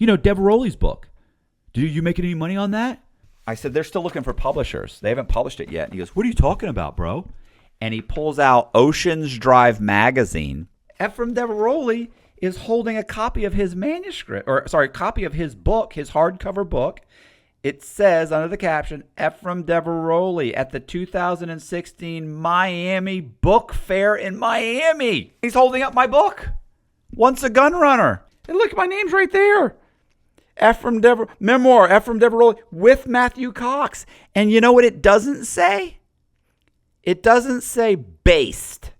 Diveroli's book. Do you make any money on that? I said, they're still looking for publishers. They haven't published it yet. And he goes, what are you talking about, bro? And he pulls out Ocean's Drive magazine. Efraim Diveroli is holding a copy of his copy of his book, his hardcover book. It says under the caption, Efraim Diveroli at the 2016 Miami Book Fair in Miami. He's holding up my book, Once a Gun Runner. And look, my name's right there. Memoir, Efraim Diveroli with Matthew Cox. And you know what it doesn't say? It doesn't say based.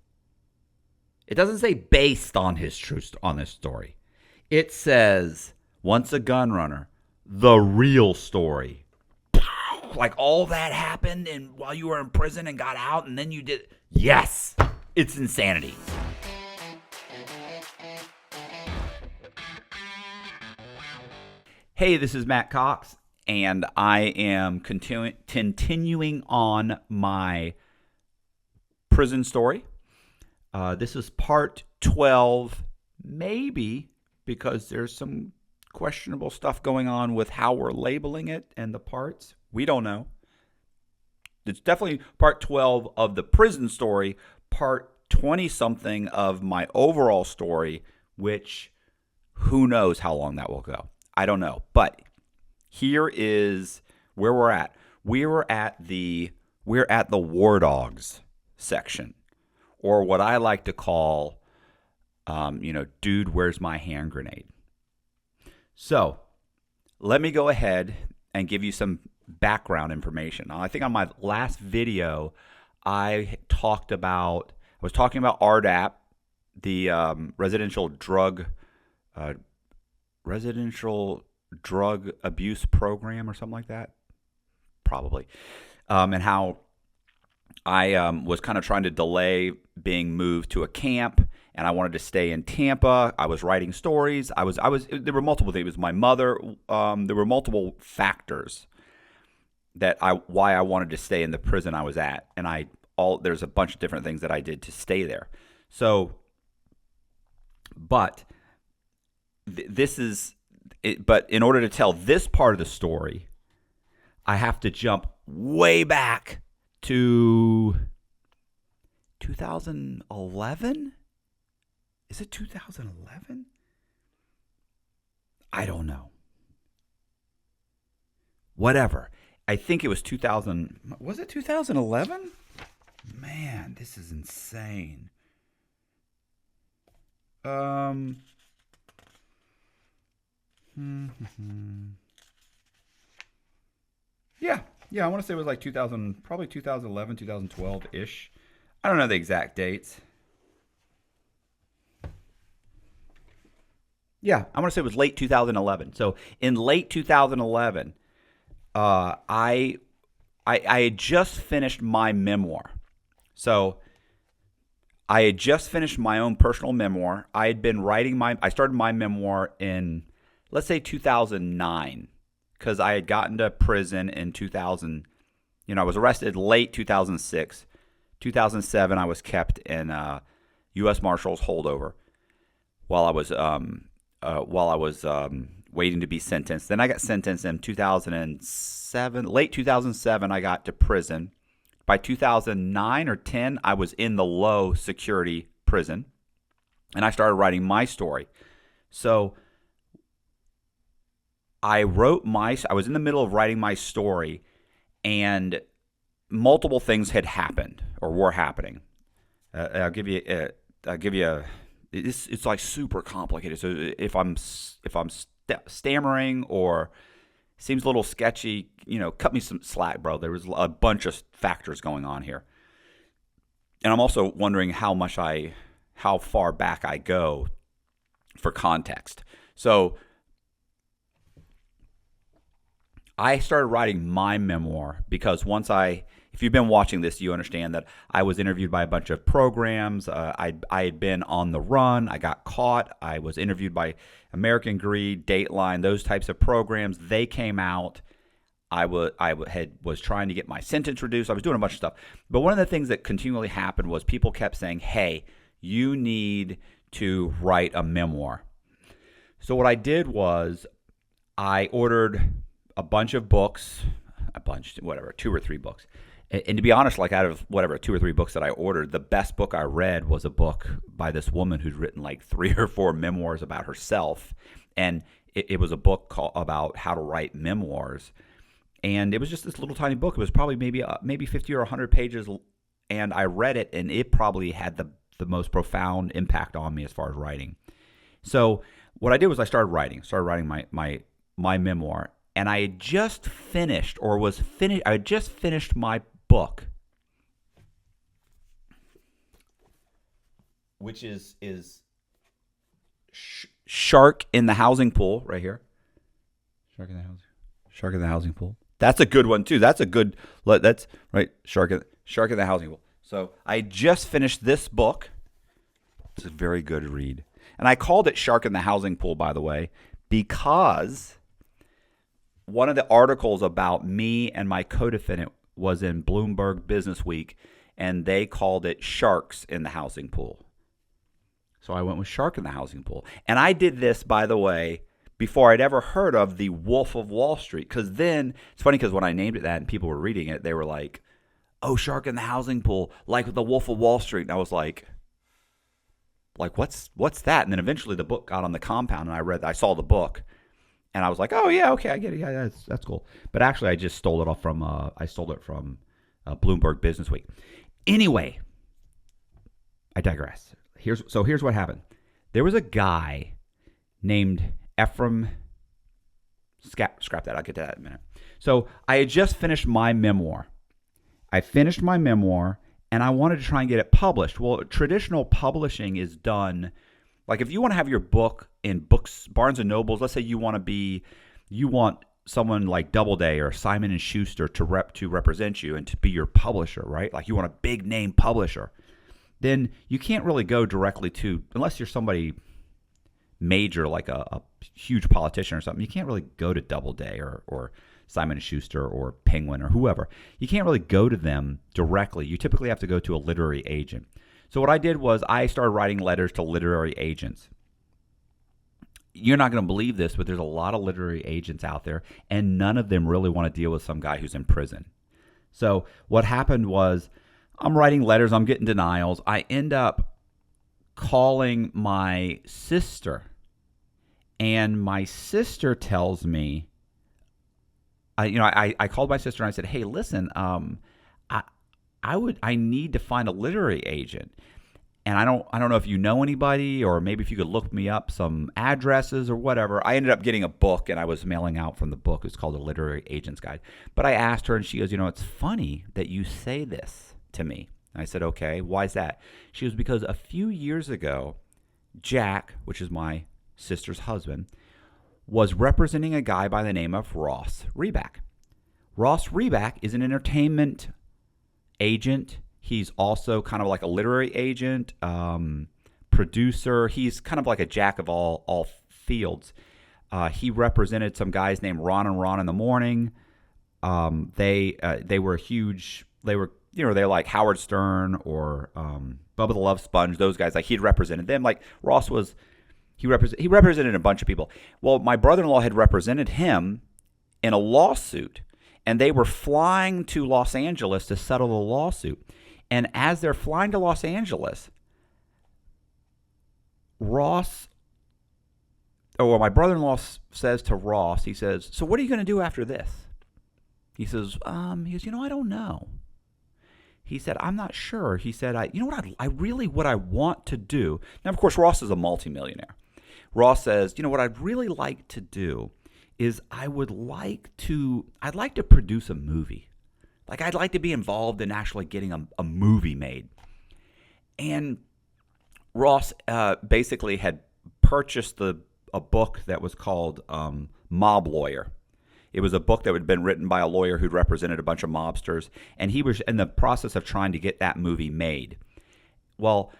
It doesn't say based on this story. It says, Once a Gun Runner, the real story. Like all that happened and while you were in prison and got out and then you did. Yes, it's insanity. Hey, this is Matt Cox, and I am continuing on my prison story. This is part 12, maybe, because there's some questionable stuff going on with how we're labeling it and the parts. We don't know. It's definitely part 12 of the prison story, part 20-something of my overall story, which who knows how long that will go. I don't know. But here is where we're at. We're at the War Dogs section, or what I like to call, dude, where's my hand grenade? So let me go ahead and give you some background information. I think on my last video, I was talking about RDAP, the residential drug abuse program or something like that, probably, and how I was kind of trying to delay being moved to a camp, and I wanted to stay in Tampa. I was writing stories. There were multiple things. It was my mother. There were multiple factors why I wanted to stay in the prison I was at, and there's a bunch of different things that I did to stay there. So, but this is it. But in order to tell this part of the story, I have to jump way back to 2011? Is it 2011? I don't know. Whatever. I think it was 2000. Was it 2011? Man, this is insane. Yeah, I want to say it was like 2000, probably 2011, 2012-ish. I don't know the exact dates. Yeah, I want to say it was late 2011. So in late 2011, I had just finished my memoir. So I had just finished my own personal memoir. I had been writing I started my memoir in, let's say, 2009. Because I had gotten to prison in 2000, I was arrested late 2006. 2007, I was kept in U.S. Marshals holdover while I was waiting to be sentenced. Then I got sentenced in 2007. Late 2007, I got to prison. By 2009 or 10, I was in the low security prison, and I started writing my story. So I was in the middle of writing my story, and multiple things had happened or were happening. It's like super complicated. So if I'm stammering or seems a little sketchy, cut me some slack, bro. There was a bunch of factors going on here. And I'm also wondering how far back I go for context. So I started writing my memoir because if you've been watching this, you understand that I was interviewed by a bunch of programs. I had been on the run. I got caught. I was interviewed by American Greed, Dateline, those types of programs. They came out. I was trying to get my sentence reduced. I was doing a bunch of stuff. But one of the things that continually happened was people kept saying, hey, you need to write a memoir. So what I did was I ordered a bunch of books, whatever, 2 or 3 books. And to be honest, like out of whatever 2 or 3 books that I ordered, the best book I read was a book by this woman who's written like 3 or 4 memoirs about herself. And it was a book about how to write memoirs. And it was just this little tiny book. It was probably maybe 50 or 100 pages. And I read it, and it probably had the most profound impact on me as far as writing. So what I did was I started writing my memoir. And I had just finished my book, which is Shark in the Housing Pool, right here. Shark in the Housing Pool. That's a good one too. That's right. Shark in the Housing Pool. So I just finished this book. It's a very good read, and I called it Shark in the Housing Pool, by the way, because one of the articles about me and my co-defendant was in Bloomberg Business Week, and they called it Sharks in the Housing Pool. So I went with Shark in the Housing Pool. And I did this, by the way, before I'd ever heard of the Wolf of Wall Street. Because then, it's funny because when I named it that and people were reading it, they were like, oh, Shark in the Housing Pool, like the Wolf of Wall Street. And I was like, what's that? And then eventually the book got on the compound, and I saw the book. And I was like, oh, yeah, okay, I get it. Yeah, that's cool. But actually, I just stole it from Bloomberg Business Week. Anyway, I digress. Here's what happened. There was a guy named Efraim. Scrap that. I'll get to that in a minute. So I had just finished my memoir. And I wanted to try and get it published. Well, traditional publishing is done. Like if you want to have your book in books, Barnes and Nobles, let's say you want someone like Doubleday or Simon and Schuster to represent you and to be your publisher, right? Like you want a big name publisher. Then you can't really go directly to, unless you're somebody major like a huge politician or something, you can't really go to Doubleday or Simon & Schuster or Penguin or whoever. You can't really go to them directly. You typically have to go to a literary agent. So what I did was I started writing letters to literary agents. You're not going to believe this, but there's a lot of literary agents out there, and none of them really want to deal with some guy who's in prison. So what happened was I'm writing letters, I'm getting denials. I end up calling my sister, and my sister tells me, I called my sister and I said, hey, listen, I need to find a literary agent. And I don't know if you know anybody, or maybe if you could look me up some addresses or whatever. I ended up getting a book, and I was mailing out from the book. It's called A Literary Agent's Guide. But I asked her, and she goes, it's funny that you say this to me. And I said, okay, why is that? She goes, because a few years ago, Jack, which is my sister's husband, was representing a guy by the name of Ross Reback. Ross Reback is an entertainment agent. He's also kind of like a literary agent, producer. He's kind of like a jack of all fields. He represented some guys named Ron and Ron in the Morning. They were huge. They're like Howard Stern or Bubba the Love Sponge. Those guys, like he'd represented them. Like Ross was, he represented a bunch of people. Well, my brother-in-law had represented him in a lawsuit, and they were flying to Los Angeles to settle the lawsuit. And as they're flying to Los Angeles, my brother-in-law says to Ross, he says, so what are you going to do after this? He says, I don't know. He said, I'm not sure. He said, what I want to do. Now, of course, Ross is a multimillionaire. Ross says, what I'd really like to do is I'd like to produce a movie. Like, I'd like to be involved in actually getting a movie made. And Ross basically had purchased a book that was called Mob Lawyer. It was a book that had been written by a lawyer who'd represented a bunch of mobsters, and he was in the process of trying to get that movie made. Well,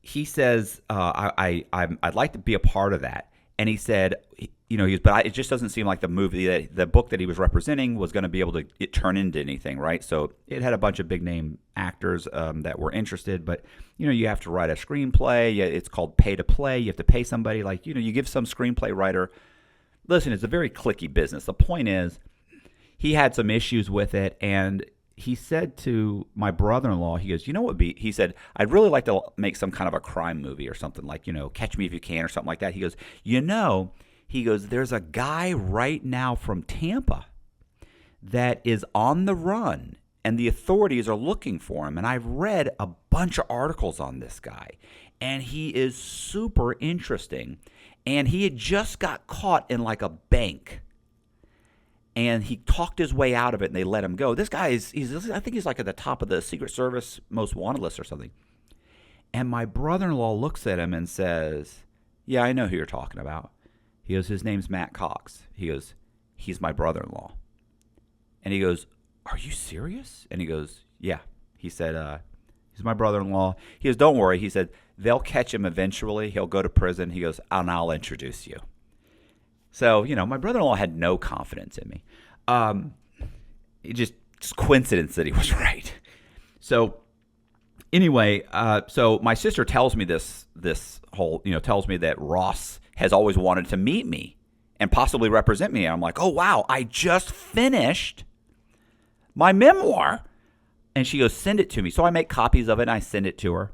he says, I'd like to be a part of that. And he said, it just doesn't seem like the book that he was representing was going to be able to turn into anything, right? So it had a bunch of big name actors that were interested, but you have to write a screenplay. It's called pay to play. You have to pay somebody. You give some screenplay writer listen, it's a very cliquey business. The point is, he had some issues with it, and he said to my brother-in-law, he goes, you know what he said, I'd really like to make some kind of a crime movie or something like, Catch Me If You Can or something like that. He goes, he goes, there's a guy right now from Tampa that is on the run, and the authorities are looking for him. And I've read a bunch of articles on this guy, and he is super interesting. And he had just got caught in like a bank, and he talked his way out of it, and they let him go. This guy I think he's like at the top of the Secret Service most wanted list or something. And my brother-in-law looks at him and says, yeah, I know who you're talking about. He goes, his name's Matt Cox. He goes, he's my brother-in-law. And he goes, are you serious? And he goes, yeah. He said, he's my brother-in-law. He goes, don't worry. He said, they'll catch him eventually. He'll go to prison. He goes, and I'll introduce you. So, my brother-in-law had no confidence in me. It's coincidence that he was right. So anyway, so my sister tells me this whole, tells me that Ross has always wanted to meet me and possibly represent me. And I'm like, oh, wow, I just finished my memoir. And she goes, send it to me. So I make copies of it and I send it to her.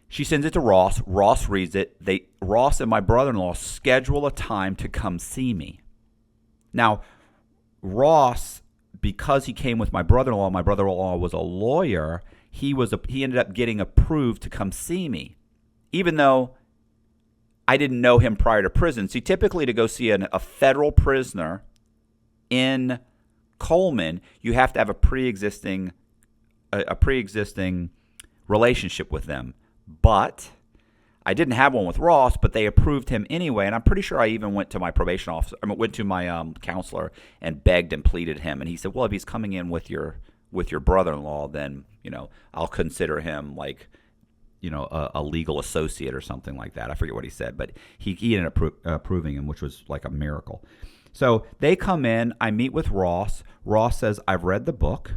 She sends it to Ross. Ross reads it. Ross and my brother-in-law schedule a time to come see me. Now, Ross, because he came with my brother-in-law was a lawyer, he ended up getting approved to come see me, even though I didn't know him prior to prison. See, typically to go see a federal prisoner in Coleman, you have to have a pre-existing relationship with them. But I didn't have one with Ross, but they approved him anyway. And I'm pretty sure I even went to my probation officer. Went to my counselor and begged and pleaded him. And he said, well, if he's coming in with your brother-in-law, then, I'll consider him like, a legal associate or something like that. I forget what he said, but he ended up approving him, which was like a miracle. So they come in. I meet with Ross. Ross says, I've read the book.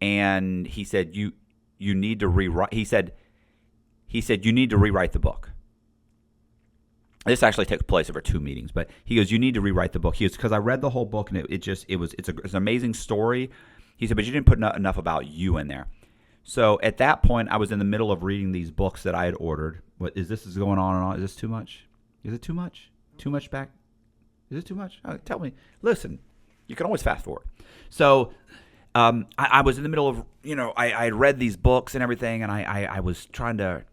And he said, you need to rewrite. He said, you need to rewrite the book. This actually takes place over 2 meetings, but he goes, you need to rewrite the book. He goes, because I read the whole book and it's an amazing story. He said, but you didn't put enough about you in there. So at that point, I was in the middle of reading these books that I had ordered. What is this? Is going on and on? Is this too much? Is it too much? Too much back? Is it too much? Tell me. Listen, you can always fast forward. So I was in the middle of, I had read these books and everything, and I was trying to.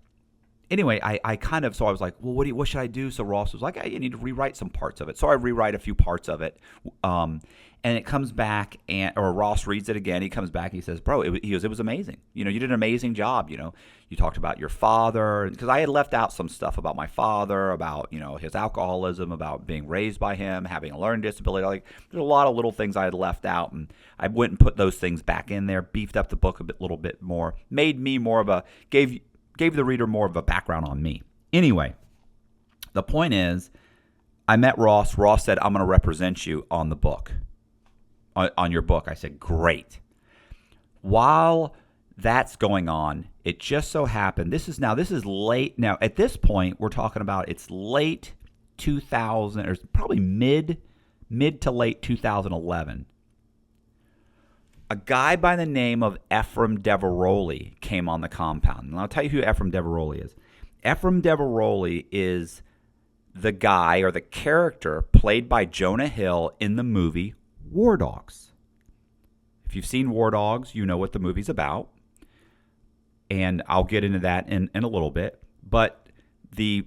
Anyway, I was like, well, what should I do? So Ross was like, you need to rewrite some parts of it. So I rewrite a few parts of it, and it comes back, or Ross reads it again. He comes back and he says, bro, it was amazing. You did an amazing job. You talked about your father, because I had left out some stuff about my father, about, his alcoholism, about being raised by him, having a learning disability. Like, there's a lot of little things I had left out, and I went and put those things back in there, beefed up the book little bit more, made me more of a, gave the reader more of a background on me. Anyway, the point is, I met Ross. Ross said, I'm going to represent you on the book, on your book. I said, great. While that's going on, it just so happened, this is late. Now, at this point, we're talking about it's late 2000, or probably mid to late 2011. A guy by the name of Efraim Diveroli came on the compound. And I'll tell you who Efraim Diveroli is. Efraim Diveroli is the guy or the character played by Jonah Hill in the movie War Dogs. If you've seen War Dogs, you know what the movie's about. And I'll get into that in a little bit. But the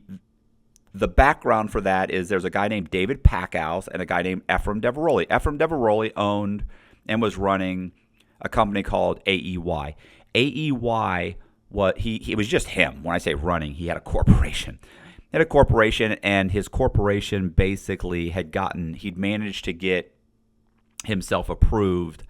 background for that is there's a guy named David Packhouse and a guy named Efraim Diveroli. Efraim Diveroli owned and was running a company called AEY. AEY, it was just him. When I say running, he had a corporation. He had a corporation, and his corporation basically he'd managed to get himself approved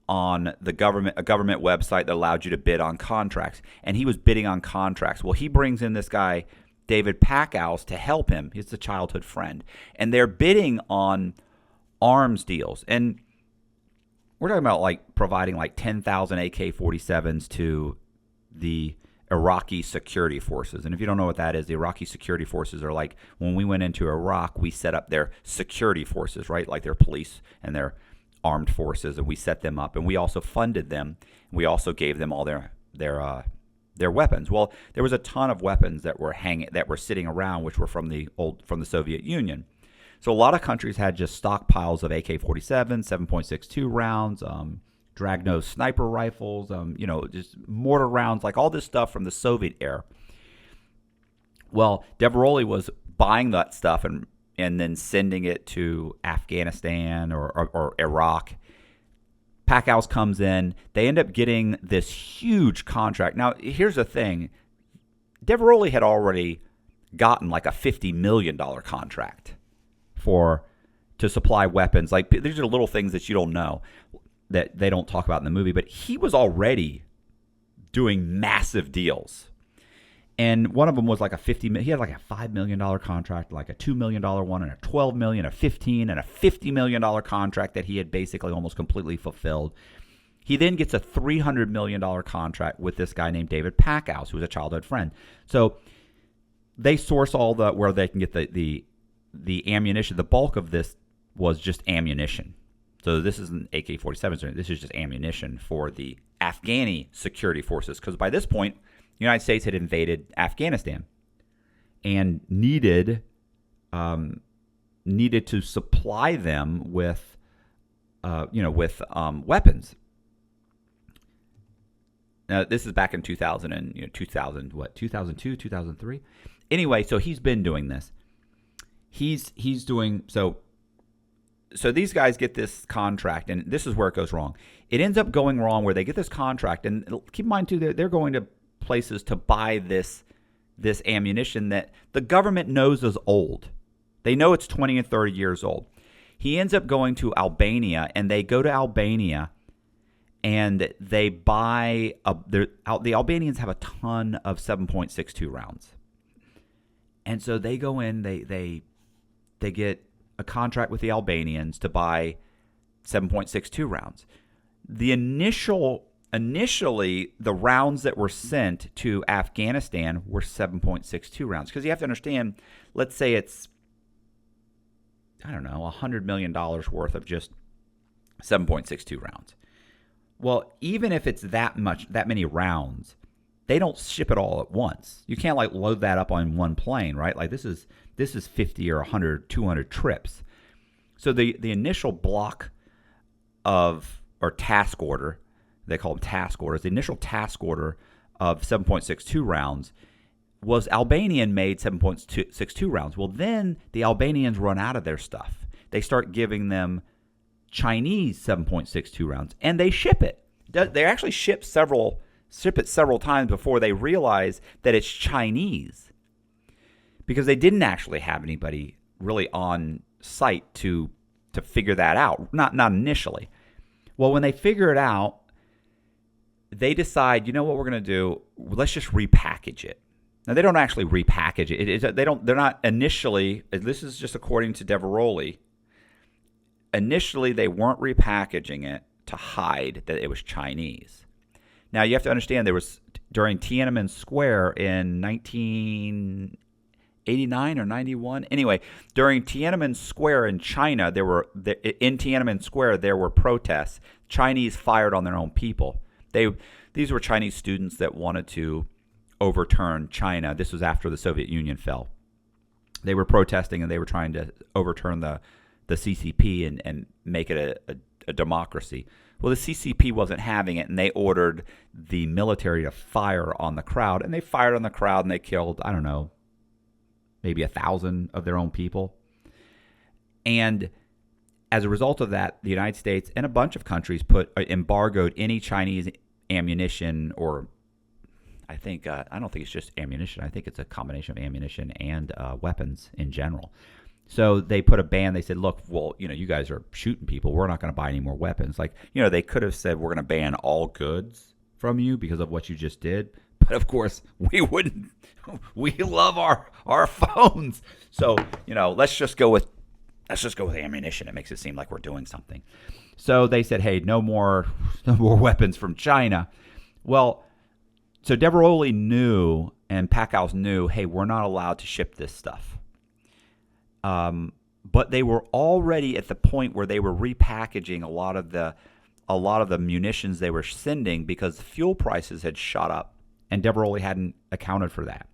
on a government website that allowed you to bid on contracts. And he was bidding on contracts. Well, he brings in this guy, David Packhouse, to help him. He's a childhood friend. And they're bidding on arms deals. And we're talking about like providing like 10,000 AK-47s to the Iraqi security forces. And if you don't know what that is, the Iraqi security forces are like when we went into Iraq, we set up their security forces, right? Like their police and their armed forces, and we set them up, and we also funded them. We also gave them all their weapons. Well, there was a ton of weapons that were sitting around, which were from the Soviet Union. So a lot of countries had just stockpiles of AK-47, 7.62 rounds, drag-nose sniper rifles, just mortar rounds, like all this stuff from the Soviet era. Well, Diveroli was buying that stuff and then sending it to Afghanistan or Iraq. Packhouse comes in. They end up getting this huge contract. Now, here's the thing. Diveroli had already gotten like a $50 million contract to supply weapons. Like, these are little things that you don't know, that they don't talk about in the movie, but he was already doing massive deals. And one of them was like he had like a $5 million contract, like a $2 million one, and a $12 million, a $15, and a $50 million contract that he had basically almost completely fulfilled. He then gets a $300 million contract with this guy named David Packhouse, who was a childhood friend. So they source where they can get the ammunition. The bulk of this was just ammunition. So this isn't AK-47s. This is just ammunition for the Afghani security forces, because by this point, the United States had invaded Afghanistan and needed to supply them with weapons. Now, this is back in 2002, 2003. Anyway, so he's been doing this. He's doing so. So these guys get this contract, and this is where it goes wrong. It ends up going wrong where they get this contract, and keep in mind too, they're going to places to buy this ammunition that the government knows is old. They know it's 20 and 30 years old. He ends up going to Albania, and they go to Albania, and they buy the Albanians have a ton of 7.62 rounds, and so they go in. They get a contract with the Albanians to buy 7.62 rounds. Initially, the rounds that were sent to Afghanistan were 7.62 rounds. Because you have to understand, let's say it's, $100 million worth of just 7.62 rounds. Well, even if it's that many rounds, they don't ship it all at once. You can't load that up on one plane, right? Like this is 50 or 100, 200 trips. So the initial block or task order, they call them task orders, the initial task order of 7.62 rounds was Albanian-made 7.62 rounds. Well, then the Albanians run out of their stuff. They start giving them Chinese 7.62 rounds, and they ship it. They actually ship it several times before they realize that it's Chinese, because they didn't actually have anybody really on site to figure that out. Not initially. Well, when they figure it out, they decide, you know what we're going to do? Let's just repackage it. Now, they don't actually repackage it. They're not initially, this is just according to Diveroli, initially they weren't repackaging it to hide that it was Chinese. Now, you have to understand, there was, during Tiananmen Square in 1989 or 91, anyway, during Tiananmen Square in China, there were protests. Chinese fired on their own people. These were Chinese students that wanted to overturn China. This was after the Soviet Union fell. They were protesting, and they were trying to overturn the CCP and make it a democracy. Well, the CCP wasn't having it, and they ordered the military to fire on the crowd. And they fired on the crowd, and they killed, I don't know, maybe 1,000 of their own people. And as a result of that, the United States and a bunch of countries embargoed any Chinese ammunition, or I don't think it's just ammunition. I think it's a combination of ammunition and weapons in general. So they put a ban. They said, look, well, you guys are shooting people. We're not going to buy any more weapons. They could have said, we're going to ban all goods from you because of what you just did. But of course, we wouldn't. We love our phones. So, let's just go with ammunition. It makes it seem like we're doing something. So they said, hey, no more weapons from China. Well, So Diveroli knew, and Packouz knew, hey, we're not allowed to ship this stuff. But they were already at the point where they were repackaging a lot of the munitions they were sending because fuel prices had shot up, and Diveroli hadn't accounted for that.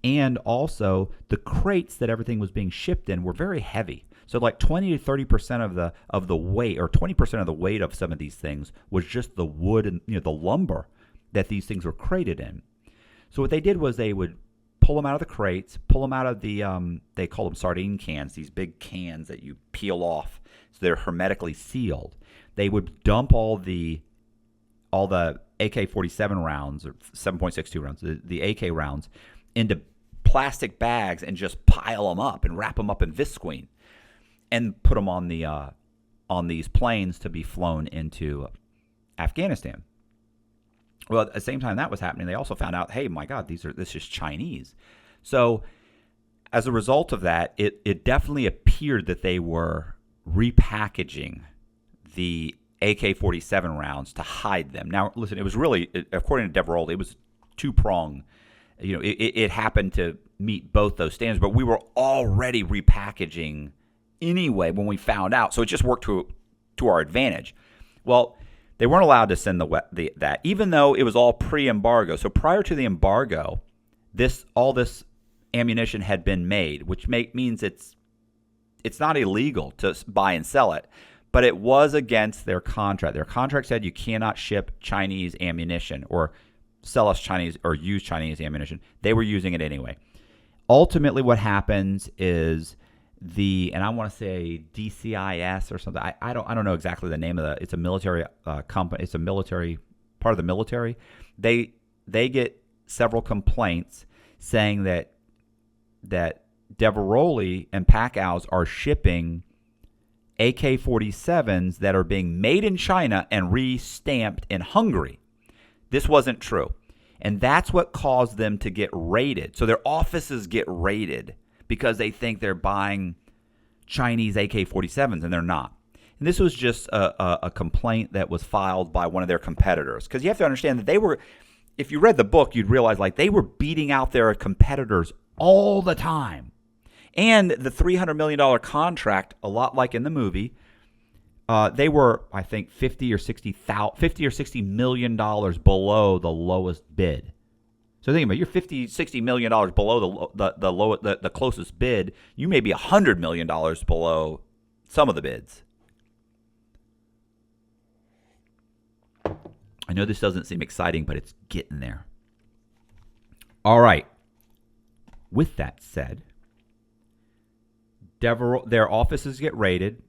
And also, the crates that everything was being shipped in were very heavy. So like 20 to 30% of the weight, or 20% of the weight of some of these things was just the wood and the lumber that these things were crated in. So what they did was they would pull them out of the crates, pull them out of the they call them sardine cans, these big cans that you peel off, so they're hermetically sealed. They would dump all the AK-47 rounds, or 7.62 rounds, the AK rounds, into plastic bags and just pile them up and wrap them up in visqueen and put them on these planes to be flown into Afghanistan. Well, at the same time that was happening, they also found out, hey, my God, this is Chinese. So as a result of that, it definitely appeared that they were repackaging the AK-47 rounds to hide them. Now, listen, it was really, according to Diveroli, it was two-prong. It happened to meet both those standards, but we were already repackaging anyway when we found out, so it just worked to our advantage. Well, they weren't allowed to send that, even though it was all pre-embargo. So prior to the embargo, all this ammunition had been made, which means it's not illegal to buy and sell it, but it was against their contract. Their contract said you cannot ship Chinese ammunition or sell us Chinese or use Chinese ammunition. They were using it anyway. Ultimately, what happens is and I want to say DCIS or something. I don't know exactly the name of it's a military company. It's a military part of the military. They get several complaints saying that Diveroli and Packouz are shipping AK-47s that are being made in China and re-stamped in Hungary. This wasn't true. And that's what caused them to get raided. So their offices get raided because they think they're buying Chinese AK-47s, and they're not. And this was just a complaint that was filed by one of their competitors. Because you have to understand that if you read the book, you'd realize they were beating out their competitors all the time. And the $300 million contract, a lot like in the movie, they were, I think, $50 or $60 million below the lowest bid. So think about it, you're $50-60 million below the closest bid. You may be $100 million below some of the bids. I know this doesn't seem exciting, but it's getting there. All right. With that said, their offices get raided,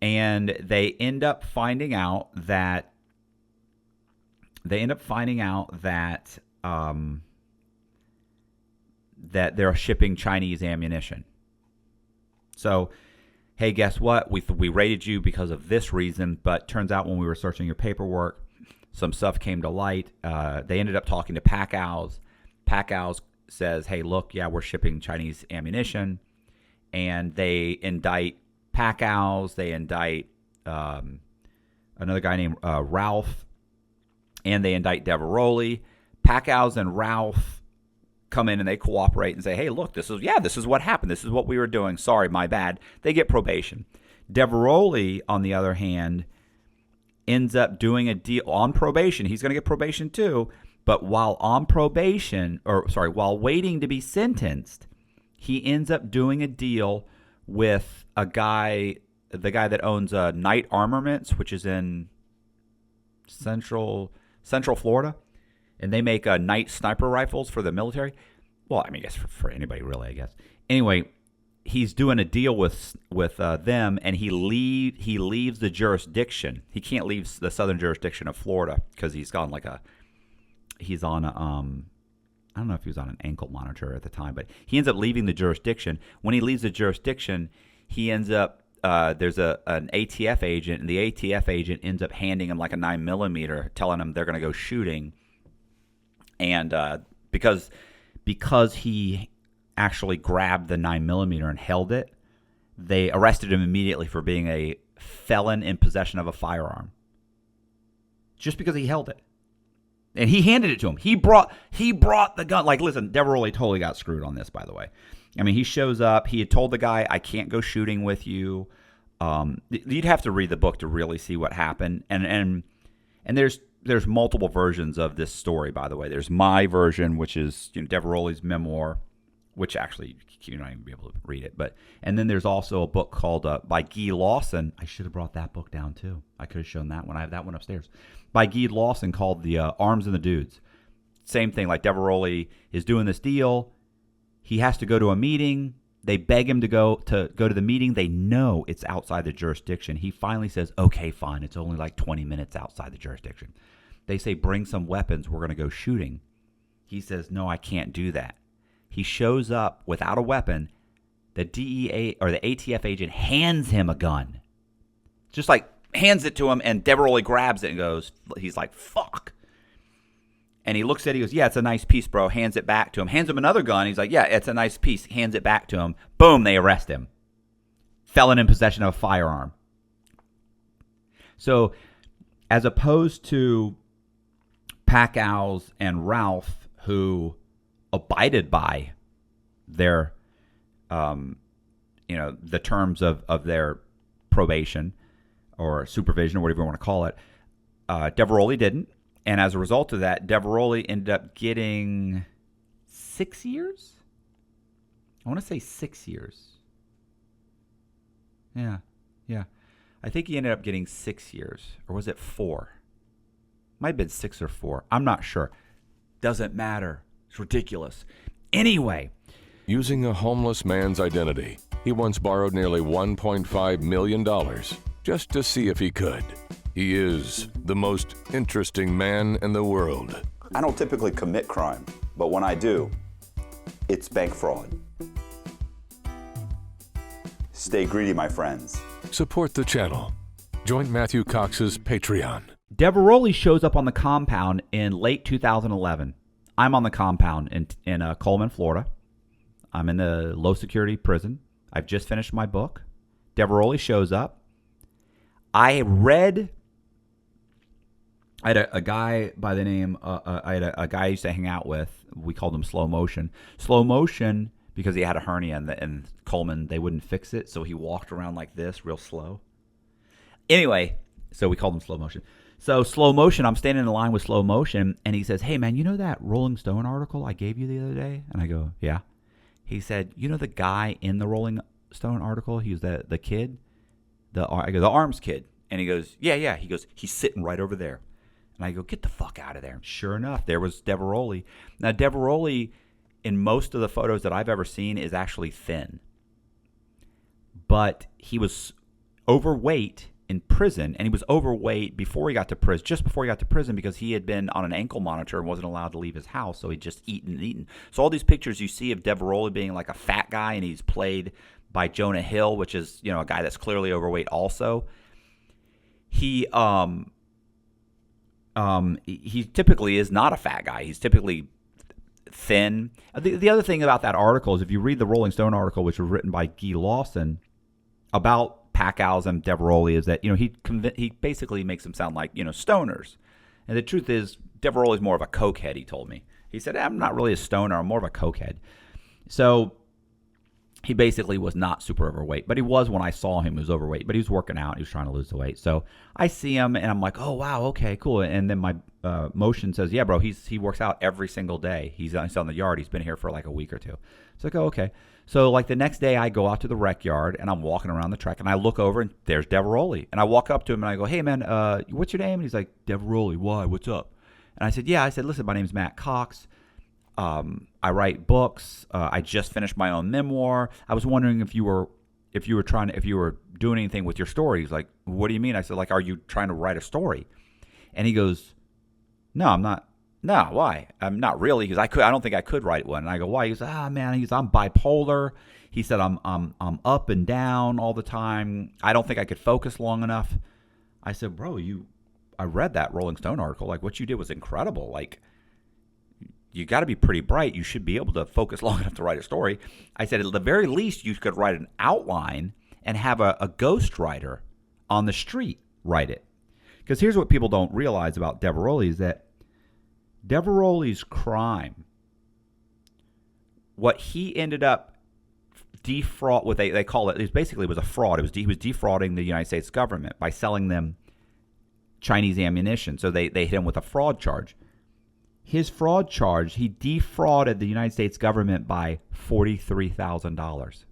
and they end up finding out that that they're shipping Chinese ammunition. So, hey, guess what? We raided you because of this reason, but turns out when we were searching your paperwork, some stuff came to light. They ended up talking to Packouz. Packouz says, hey, look, yeah, we're shipping Chinese ammunition. And they indict Packouz. They indict another guy named Ralph. And they indict Diveroli. Packouz and Ralph come in and they cooperate and say, hey, look, this is what happened. This is what we were doing. Sorry, my bad. They get probation. Diveroli, on the other hand, ends up doing a deal on probation. He's going to get probation too. But while waiting to be sentenced, he ends up doing a deal with the guy that owns Knight Armaments, which is in Central Florida, and they make Knight sniper rifles for the military. Well, I mean, I guess for anybody really, I guess. Anyway, he's doing a deal with them, and he leaves the jurisdiction. He can't leave the southern jurisdiction of Florida because he's on I don't know if he was on an ankle monitor at the time, but he ends up leaving the jurisdiction. When he leaves the jurisdiction, he ends up there's an ATF agent, and the ATF agent ends up handing him like a 9mm, telling him they're going to go shooting. And because he actually grabbed the 9mm and held it, they arrested him immediately for being a felon in possession of a firearm. Just because he held it. And he handed it to him. He brought the gun. Like, listen, Diveroli totally got screwed on this, by the way. I mean, he shows up. He had told the guy, I can't go shooting with you. You'd have to read the book to really see what happened. And there's multiple versions of this story, by the way. There's my version, which is Diveroli's memoir, which actually you're not even be able to read it. And then there's also a book called by Guy Lawson. I should have brought that book down too. I could have shown that one. I have that one upstairs. By Guy Lawson, called The Arms and the Dudes. Same thing, like Diveroli is doing this deal. He has to go to a meeting. They beg him to go to the meeting. They know it's outside the jurisdiction. He finally says, okay, fine. It's only like 20 minutes outside the jurisdiction. They say, bring some weapons. We're going to go shooting. He says, no, I can't do that. He shows up without a weapon. The DEA or the ATF agent hands him a gun. Just like hands it to him, and Diveroli grabs it and goes, he's like, fuck. And he looks at it, he goes, yeah, it's a nice piece, bro. Hands it back to him. Hands him another gun. He's like, yeah, it's a nice piece. Hands it back to him. Boom, they arrest him. Felon in possession of a firearm. So as opposed to Packows and Ralph, who abided by their, the terms of their probation or supervision or whatever you want to call it, Diveroli didn't. And as a result of that, Diveroli ended up getting 6 years? I want to say 6 years. Yeah. I think he ended up getting 6 years. Or was it 4? Might have been 6 or 4. I'm not sure. Doesn't matter. It's ridiculous. Anyway. Using a homeless man's identity, he once borrowed nearly $1.5 million just to see if he could. He is the most interesting man in the world. I don't typically commit crime, but when I do, it's bank fraud. Stay greedy, my friends. Support the channel. Join Matthew Cox's Patreon. Diveroli shows up on the compound in late 2011. I'm on the compound in Coleman, Florida. I'm in a low-security prison. I've just finished my book. Diveroli shows up. I had a guy by the name, I had a guy I used to hang out with. We called him Slow Motion. Slow Motion, because he had a hernia and Coleman, they wouldn't fix it, so he walked around like this, real slow. Anyway, so we called him Slow Motion. So Slow Motion, I'm standing in line with Slow Motion, and he says, hey, man, you know that Rolling Stone article I gave you the other day? And I go, yeah. He said, you know the guy in the Rolling Stone article? He was the kid? I go, the arms kid. And he goes, yeah. He goes, he's sitting right over there. And I go, get the fuck out of there. Sure enough, there was Diveroli. Now, Diveroli, in most of the photos that I've ever seen, is actually thin. But he was overweight in prison, and he was overweight before he got to prison, just before he got to prison, because he had been on an ankle monitor and wasn't allowed to leave his house, so he'd just eaten. So all these pictures you see of Diveroli being like a fat guy, and he's played by Jonah Hill, which is, a guy that's clearly overweight also. He typically is not a fat guy. He's typically thin. The other thing about that article is if you read the Rolling Stone article, which was written by Guy Lawson about Packows and Diveroli, is that he basically makes them sound like stoners. And the truth is, Diveroli is more of a cokehead. He told me. He said, I'm not really a stoner. I'm more of a cokehead. So he basically was not super overweight, but he was when I saw him. He was overweight, but he was working out. He was trying to lose the weight. So I see him, and I'm like, oh, wow, okay, cool. And then my motion says, yeah, bro, he works out every single day. He's on the yard. He's been here for like a week or two. It's like, oh, okay. So like the next day I go out to the rec yard, and I'm walking around the track, and I look over, and there's Diveroli. And I walk up to him, and I go, hey, man, what's your name? And he's like, Diveroli. Why? What's up? And I said, yeah. I said, listen, my name's Matt Cox. I write books. I just finished my own memoir. I was wondering if you were doing anything with your story. He's like, what do you mean? I said, like, are you trying to write a story? And he goes, no, I'm not. No, why? I'm not really, because I don't think I could write one. And I go, why? He goes, man, I'm bipolar. He said, I'm up and down all the time. I don't think I could focus long enough. I said, bro, I read that Rolling Stone article. Like, what you did was incredible. Like, you got to be pretty bright. You should be able to focus long enough to write a story. I said, at the very least, you could write an outline and have a ghostwriter on the street write it. Because here's what people don't realize about Diveroli is that Diveroli's crime, what he ended up defraud, what they call it, it was a fraud. He was defrauding the United States government by selling them Chinese ammunition. So they hit him with a fraud charge. His fraud charge, he defrauded the United States government by $43,000.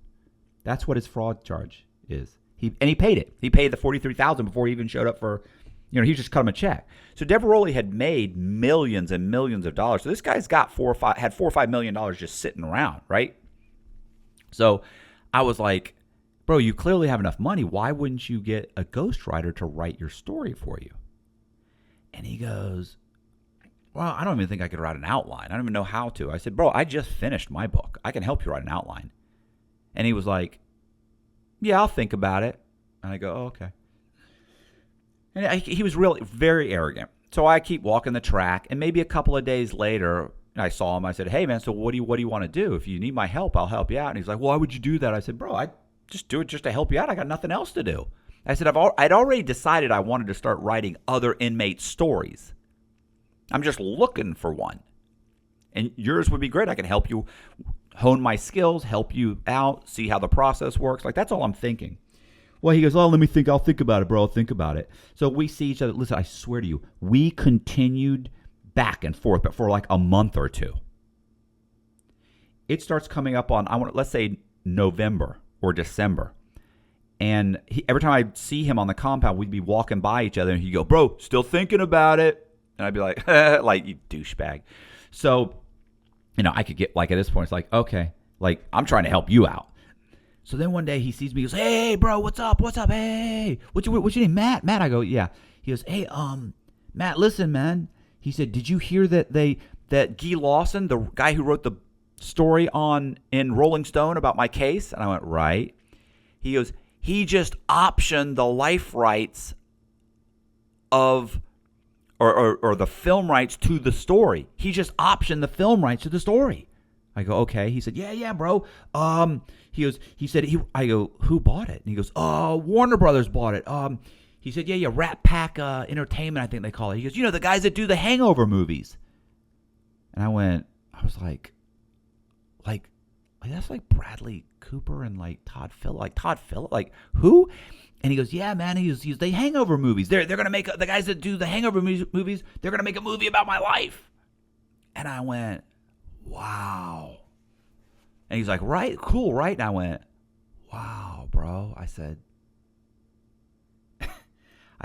That's what his fraud charge is. He paid it. He paid the $43,000 before he even showed up for, he just cut him a check. So Diveroli had made millions and millions of dollars. So this guy's got $4 or $5 million just sitting around, right? So I was like, bro, you clearly have enough money. Why wouldn't you get a ghostwriter to write your story for you? And he goes, well, I don't even think I could write an outline. I don't even know how to. I said, bro, I just finished my book. I can help you write an outline. And he was like, yeah, I'll think about it. And I go, oh, okay. And he was really very arrogant. So I keep walking the track. And maybe a couple of days later, I saw him. I said, hey, man, so what do you want to do? If you need my help, I'll help you out. And he's like, well, why would you do that? I said, bro, I just do it just to help you out. I got nothing else to do. I said, I'd already decided I wanted to start writing other inmate stories. I'm just looking for one. And yours would be great. I can help you hone my skills, help you out, see how the process works. Like, that's all I'm thinking. Well, he goes, oh, let me think. I'll think about it, bro. I'll think about it. So we see each other. Listen, I swear to you, we continued back and forth, but for like a month or two. It starts coming up on, let's say November or December. And every time I see him on the compound, we'd be walking by each other, and he'd go, bro, still thinking about it. And I'd be like, like, you douchebag. So, I could get, like, at this point, it's like, okay, like, I'm trying to help you out. So then one day he sees me, he goes, hey, bro, what's up? Hey, what's your name, Matt? Matt, I go, yeah. He goes, hey, Matt, listen, man. He said, did you hear that Guy Lawson, the guy who wrote the story in Rolling Stone about my case? And I went, right. He goes, he just optioned the life rights of, or the film rights to the story. He just optioned the film rights to the story. I go, okay. He said, yeah, bro. I go, who bought it? And he goes, Warner Brothers bought it. He said, yeah, Rat Pack Entertainment, I think they call it. He goes, the guys that do the Hangover movies. And I was like, that's like Bradley Cooper and like Todd Phillip, like who? And he goes, yeah, man, he's the Hangover movies. They're going to make, the guys that do the Hangover movies, they're going to make a movie about my life. And I went, wow. And he's like, right, cool, right? And I went, wow, bro. I said,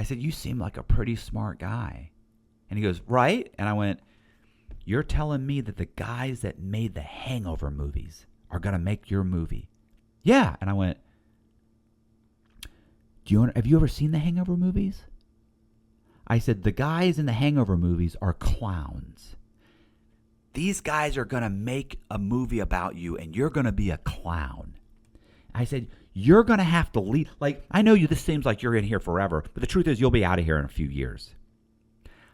you seem like a pretty smart guy. And he goes, right? And I went, you're telling me that the guys that made the Hangover movies are going to make your movie? Yeah. And I went, have you ever seen the Hangover movies? I said, the guys in the Hangover movies are clowns. These guys are going to make a movie about you, and you're going to be a clown. I said, you're going to have to leave. Like, I know this seems like you're in here forever, but the truth is you'll be out of here in a few years.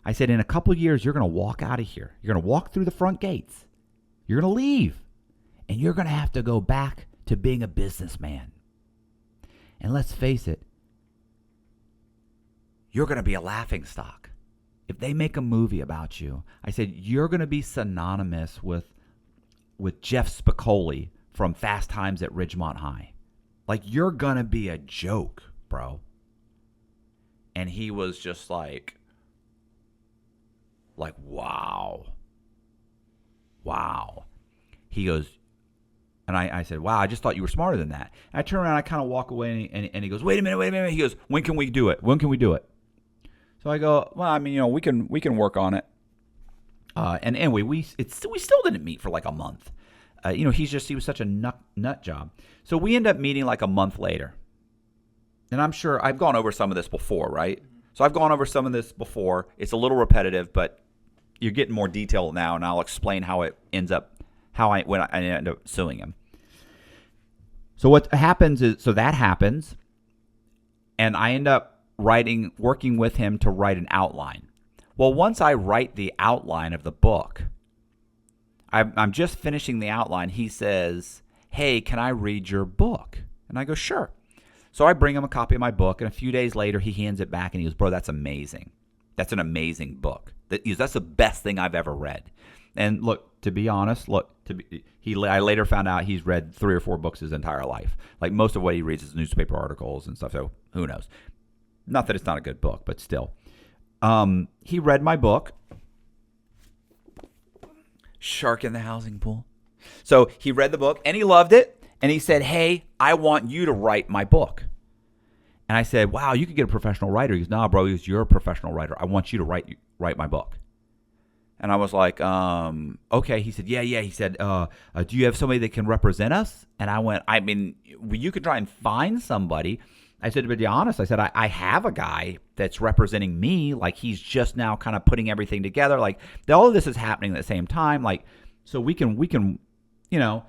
I said, in a couple of years, you're going to walk out of here. You're going to walk through the front gates. You're going to leave. And you're going to have to go back to being a businessman. And let's face it, you're going to be a laughingstock. If they make a movie about you, I said, you're going to be synonymous with Jeff Spicoli from Fast Times at Ridgemont High. Like, you're going to be a joke, bro. And he was just like, wow. He goes, and I said, wow, I just thought you were smarter than that. And I turn around, I kind of walk away, and he goes, wait a minute. He goes, when can we do it? So I go, well, I mean, we can work on it. And anyway, we still didn't meet for like a month. He was such a nut job. So we end up meeting like a month later. And I'm sure I've gone over some of this before, right? So I've gone over some of this before. It's a little repetitive, but you're getting more detail now, and I'll explain how it ends up, when I end up suing him. So what happens is, that happens, and I end up working with him to write an outline. Well, once I write the outline of the book, I'm just finishing the outline. He says, hey, can I read your book? And I go, sure. So I bring him a copy of my book, and a few days later, he hands it back, and he goes, bro, that's amazing. That's an amazing book. That's the best thing I've ever read. And look, to be honest, I later found out he's read 3 or 4 books his entire life. Like most of what he reads is newspaper articles and stuff. So who knows? Not that it's not a good book, but still. He read my book, Shark in the Housing Pool. So he read the book and he loved it. And he said, hey, I want you to write my book. And I said, wow, you could get a professional writer. He goes, no, bro, you're a professional writer. I want you to write my book. And I was like, okay. He said, yeah. He said, do you have somebody that can represent us? And I went, I mean, you could try and find somebody. I said, to be honest, I said, I have a guy that's representing me. Like, he's just now kind of putting everything together. Like, all of this is happening at the same time. Like, so we can, you know,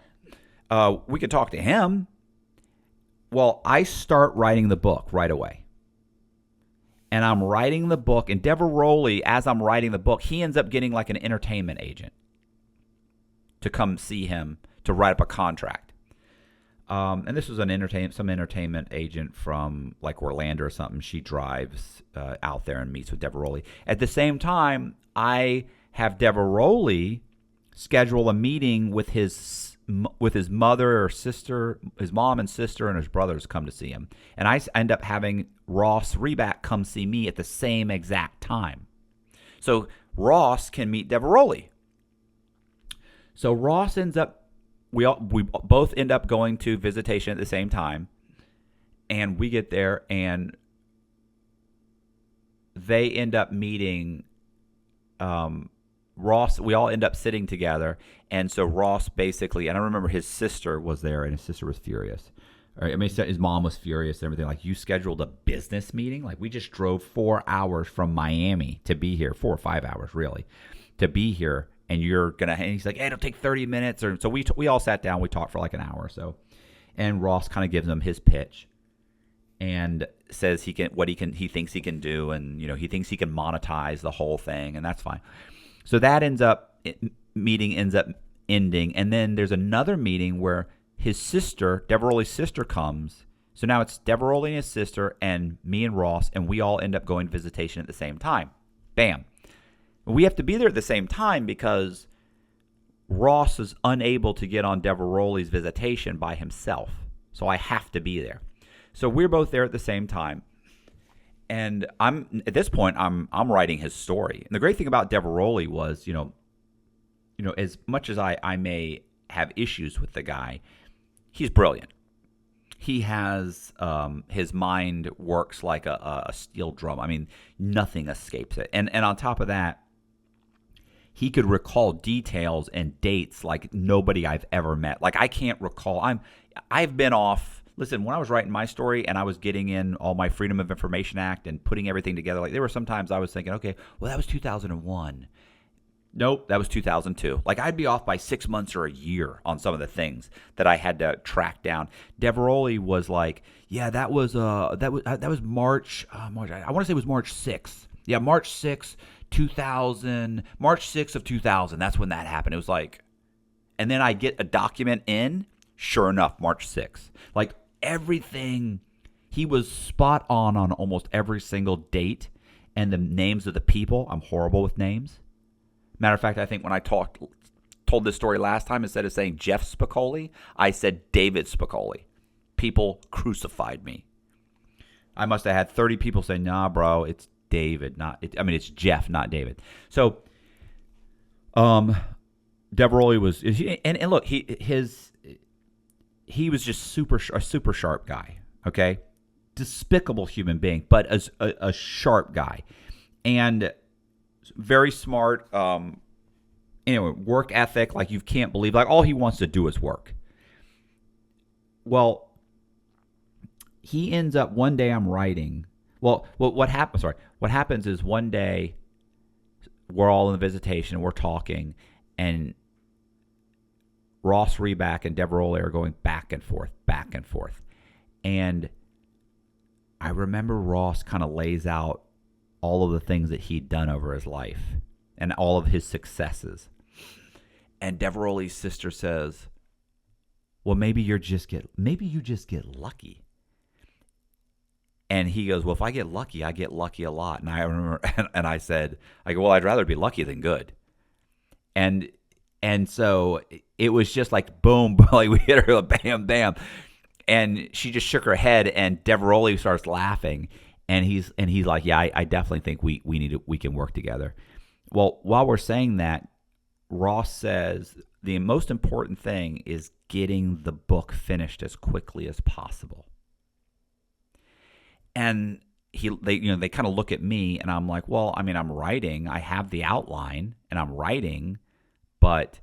we could talk to him. Well, I start writing the book right away. And I'm writing the book. And Diveroli, as I'm writing the book, he ends up getting like an entertainment agent to come see him to write up a contract. And this was some entertainment agent from like Orlando or something. She drives out there and meets with Diveroli. At the same time, I have Diveroli schedule a meeting with his mother or sister, his mom and sister, and his brothers come to see him. And I end up having Ross Reback come see me at the same exact time. So Ross can meet Diveroli. So Ross ends up, we both end up going to visitation at the same time. And we get there and they end up meeting Ross. We all end up sitting together. And so Ross basically, and I remember his sister was there and his sister was furious. I mean, his mom was furious and everything. Like, you scheduled a business meeting? Like, we just drove 4 hours from Miami to be here, 4 or 5 hours really, to be here. And you're going to, and he's like, hey, it'll take 30 minutes. So we all sat down, we talked for like an hour or so. And Ross kind of gives him his pitch and says he thinks he can do. And, you know, he thinks he can monetize the whole thing, and that's fine. So that meeting ends up ending. And then there's another meeting where his sister, Diveroli's sister, comes. So now it's Diveroli and his sister and me and Ross, and we all end up going to visitation at the same time. Bam. We have to be there at the same time because Ross is unable to get on Diveroli's visitation by himself. So I have to be there. So we're both there at the same time. And at this point, I'm writing his story. And the great thing about Diveroli was, you know, as much as I may have issues with the guy, he's brilliant. He has his mind works like a steel drum. I mean, nothing escapes it. And on top of that, he could recall details and dates like nobody I've ever met. Like, I can't recall. I've been off. Listen, when I was writing my story and I was getting in all my Freedom of Information Act and putting everything together, like, there were some times I was thinking, okay, well, that was 2001. Nope, that was 2002. Like, I'd be off by 6 months or a year on some of the things that I had to track down. Diveroli was like, yeah, that was March. I want to say it was March 6th. Yeah, March 6th, 2000. March 6th of 2000. That's when that happened. It was like, and then I get a document in. Sure enough, March 6th. Like, everything, he was spot on almost every single date and the names of the people. I'm horrible with names. Matter of fact, I think when I told this story last time, instead of saying Jeff Spicoli, I said David Spicoli. People crucified me. I must have had 30 people say, nah, bro, it's David, it's Jeff, not David. So, Diveroli was, and look, he was just a super sharp guy, okay? Despicable human being, but a sharp guy. And very smart, work ethic, like, you can't believe, like, all he wants to do is work. Well, he ends up, one day I'm writing, what happens is one day we're all in the visitation and we're talking, and Ross Reback and Diveroli are going back and forth. And I remember Ross kind of lays out all of the things that he'd done over his life and all of his successes. And Diveroli's sister says, well, maybe you just get lucky. And he goes, well, if I get lucky, I get lucky a lot. And I remember, and I said, I go, well, I'd rather be lucky than good. And so it was just like boom, like we hit her, bam, bam, and she just shook her head. And Diveroli starts laughing, and he's like, yeah, I definitely think we can work together. Well, while we're saying that, Ross says the most important thing is getting the book finished as quickly as possible. And they kind of look at me, and I'm like, well, I mean, I'm writing. I have the outline, and I'm writing, but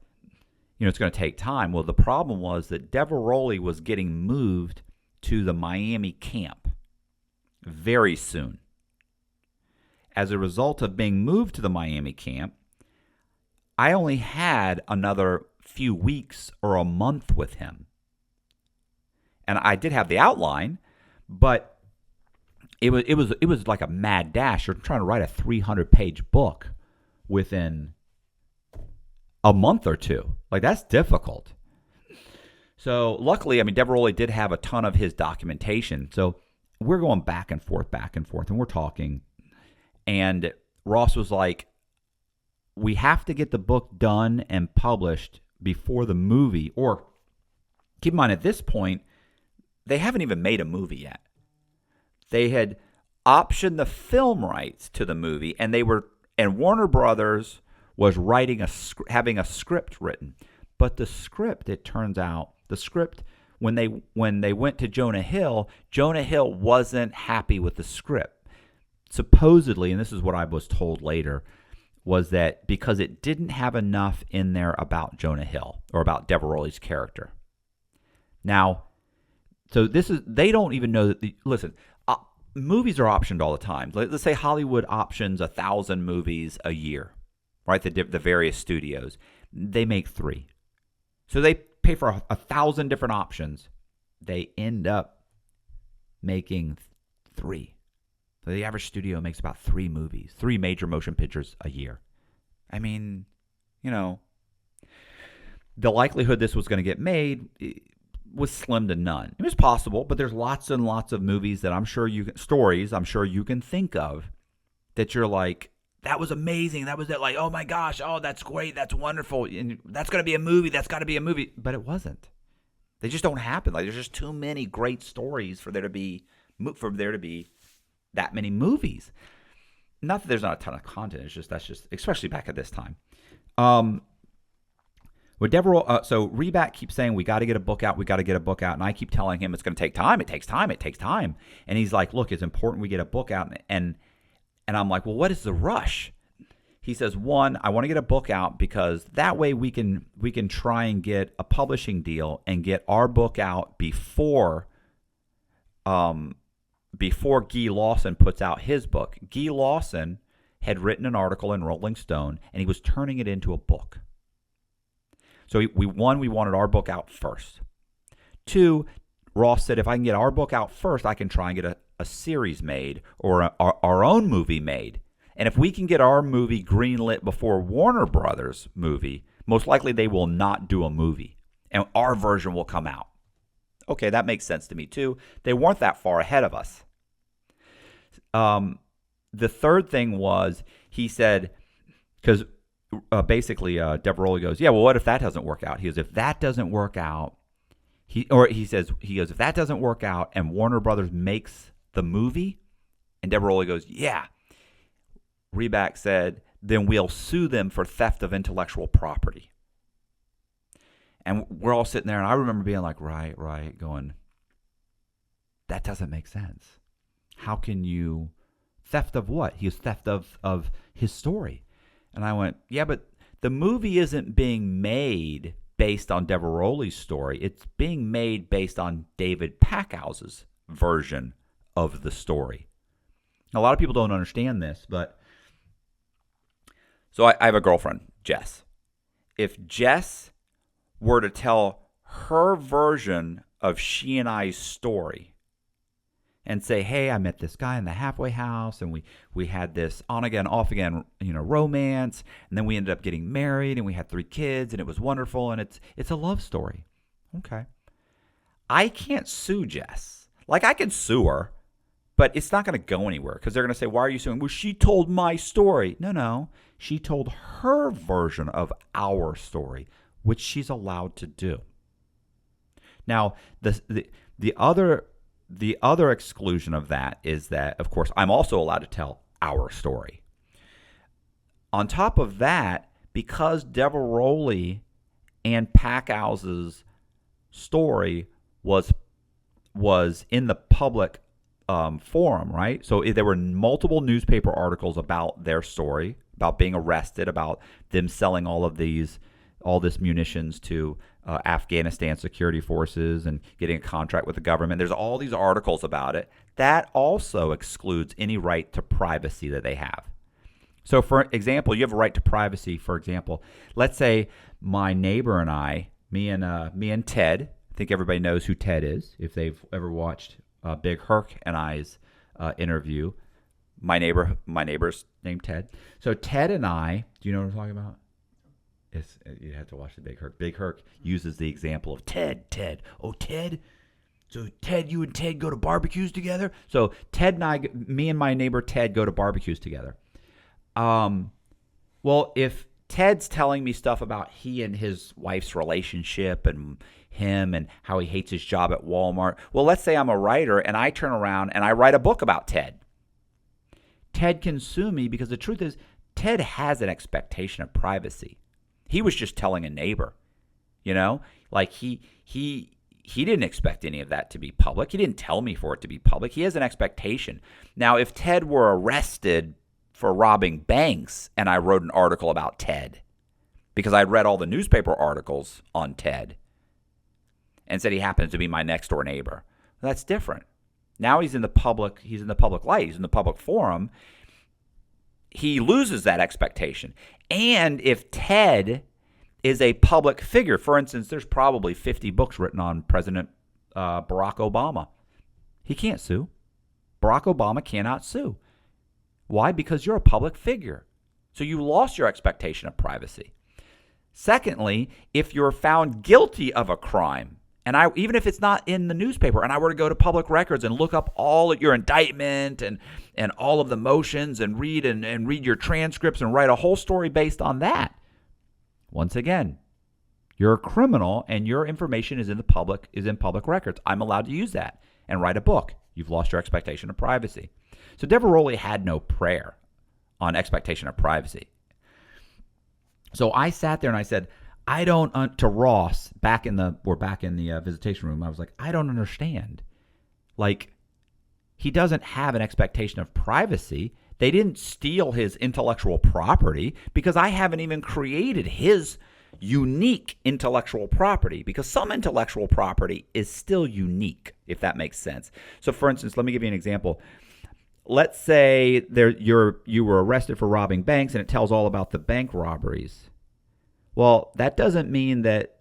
it's going to take time. Well, the problem was that Diveroli was getting moved to the Miami camp very soon. As a result of being moved to the Miami camp, I only had another few weeks or a month with him. And I did have the outline, but it was like a mad dash. You're trying to write a 300-page book within a month or two. Like, that's difficult. So luckily, I mean, Diveroli did have a ton of his documentation. So we're going back and forth, and we're talking. And Ross was like, we have to get the book done and published before the movie. Or keep in mind, at this point, they haven't even made a movie yet. They had optioned the film rights to the movie, and Warner Brothers was having a script written. But the script, it turns out, when they went to Jonah Hill wasn't happy with the script. Supposedly, and this is what I was told later, was that because it didn't have enough in there about Jonah Hill or about Diveroli's character. Now, so they don't even know that. Listen, movies are optioned all the time. Let's say Hollywood options 1,000 movies a year, right? The various studios, they make 3, so they pay for 1,000 different options. They end up making 3. So the average studio makes about 3 movies, 3 major motion pictures a year. I mean, the likelihood this was going to get made was slim to none. It was possible, but there's lots and lots of movies that I'm sure you can think of that you're like, that was amazing. That was it. Like, oh my gosh, oh, that's great. That's wonderful. And that's going to be a movie. That's got to be a movie. But it wasn't. They just don't happen. Like, there's just too many great stories for there to be that many movies. Not that there's not a ton of content. That's just especially back at this time. With Deverell, so Reback keeps saying we got to get a book out. And I keep telling him it's going to take time. It takes time. And he's like, look, it's important we get a book out. And I'm like, well, what is the rush? He says, 1, I want to get a book out because that way we can try and get a publishing deal and get our book out before Guy Lawson puts out his book. Guy Lawson had written an article in Rolling Stone, and he was turning it into a book. So we wanted our book out first. 2, Ross said, if I can get our book out first, I can try and get a series made or our own movie made. And if we can get our movie greenlit before Warner Brothers' movie, most likely they will not do a movie, and our version will come out. Okay, that makes sense to me too. They weren't that far ahead of us. The third thing was, he said, because basically Diveroli goes, yeah, well, what if that doesn't work out? He goes, if that doesn't work out, he goes, if that doesn't work out and Warner Brothers makes the movie, and Diveroli goes, yeah. Reback said, then we'll sue them for theft of intellectual property. And we're all sitting there, and I remember being like, right, going, that doesn't make sense. How can you, theft of what? He was theft of his story. And I went, yeah, but the movie isn't being made based on Diveroli's story. It's being made based on David Packhouse's version of the story. A lot of people don't understand this, but so I have a girlfriend, Jess. If Jess were to tell her version of she and I's story and say, hey, I met this guy in the halfway house, and we had this on again, off again, romance, and then we ended up getting married, and we had 3 kids, and it was wonderful, and it's a love story. Okay. I can't sue Jess. Like, I could sue her, But it's not going to go anywhere because they're going to say, why are you suing? Well, she told my story. No. She told her version of our story, which she's allowed to do. Now, the other exclusion of that is that, of course, I'm also allowed to tell our story. On top of that, because Diveroli and Packhouse's story was in the public forum, right? So there were multiple newspaper articles about their story, about being arrested, about them selling all this munitions to Afghanistan security forces and getting a contract with the government. There's all these articles about it. That also excludes any right to privacy that they have. So, for example, you have a right to privacy. For example, let's say my neighbor and I, me and Ted. I think everybody knows who Ted is if they've ever watched Big Herc and I's interview. My neighbor's named Ted. So Ted and I, do you know what I'm talking about? You have to watch the Big Herc. Big Herc uses the example of Ted. Oh, Ted. So Ted, you and Ted go to barbecues together. So Ted and I, me and my neighbor Ted, go to barbecues together. Well, if Ted's telling me stuff about he and his wife's relationship and him and how he hates his job at Walmart. Well, let's say I'm a writer and I turn around and I write a book about Ted. Ted can sue me because the truth is Ted has an expectation of privacy. He was just telling a neighbor, like he didn't expect any of that to be public. He didn't tell me for it to be public. He has an expectation. Now, if Ted were arrested for robbing banks and I wrote an article about Ted because I'd read all the newspaper articles on Ted and said he happens to be my next door neighbor, that's different. Now he's in the public light, he's in the public forum. He loses that expectation. And if Ted is a public figure, for instance, there's probably 50 books written on President Barack Obama. He can't sue. Barack Obama cannot sue. Why? Because you're a public figure. So you lost your expectation of privacy. Secondly, if you're found guilty of a crime, and even if it's not in the newspaper, and I were to go to public records and look up all of your indictment and all of the motions and read your transcripts and write a whole story based on that, once again, you're a criminal and your information is in public records. I'm allowed to use that and write a book. You've lost your expectation of privacy. So Diveroli had no prayer on expectation of privacy. So I sat there and I said, to Ross, we're back in the visitation room. I was like, I don't understand. Like, he doesn't have an expectation of privacy. They didn't steal his intellectual property because I haven't even created his unique intellectual property, because some intellectual property is still unique, if that makes sense. So, for instance, let me give you an example. Let's say you were arrested for robbing banks and it tells all about the bank robberies. Well, that doesn't mean that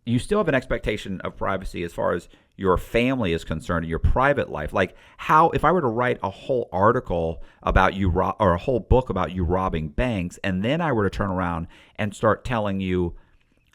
you still have an expectation of privacy as far as your family is concerned and your private life. Like, if I were to write a whole article about you or a whole book about you robbing banks, and then I were to turn around and start telling you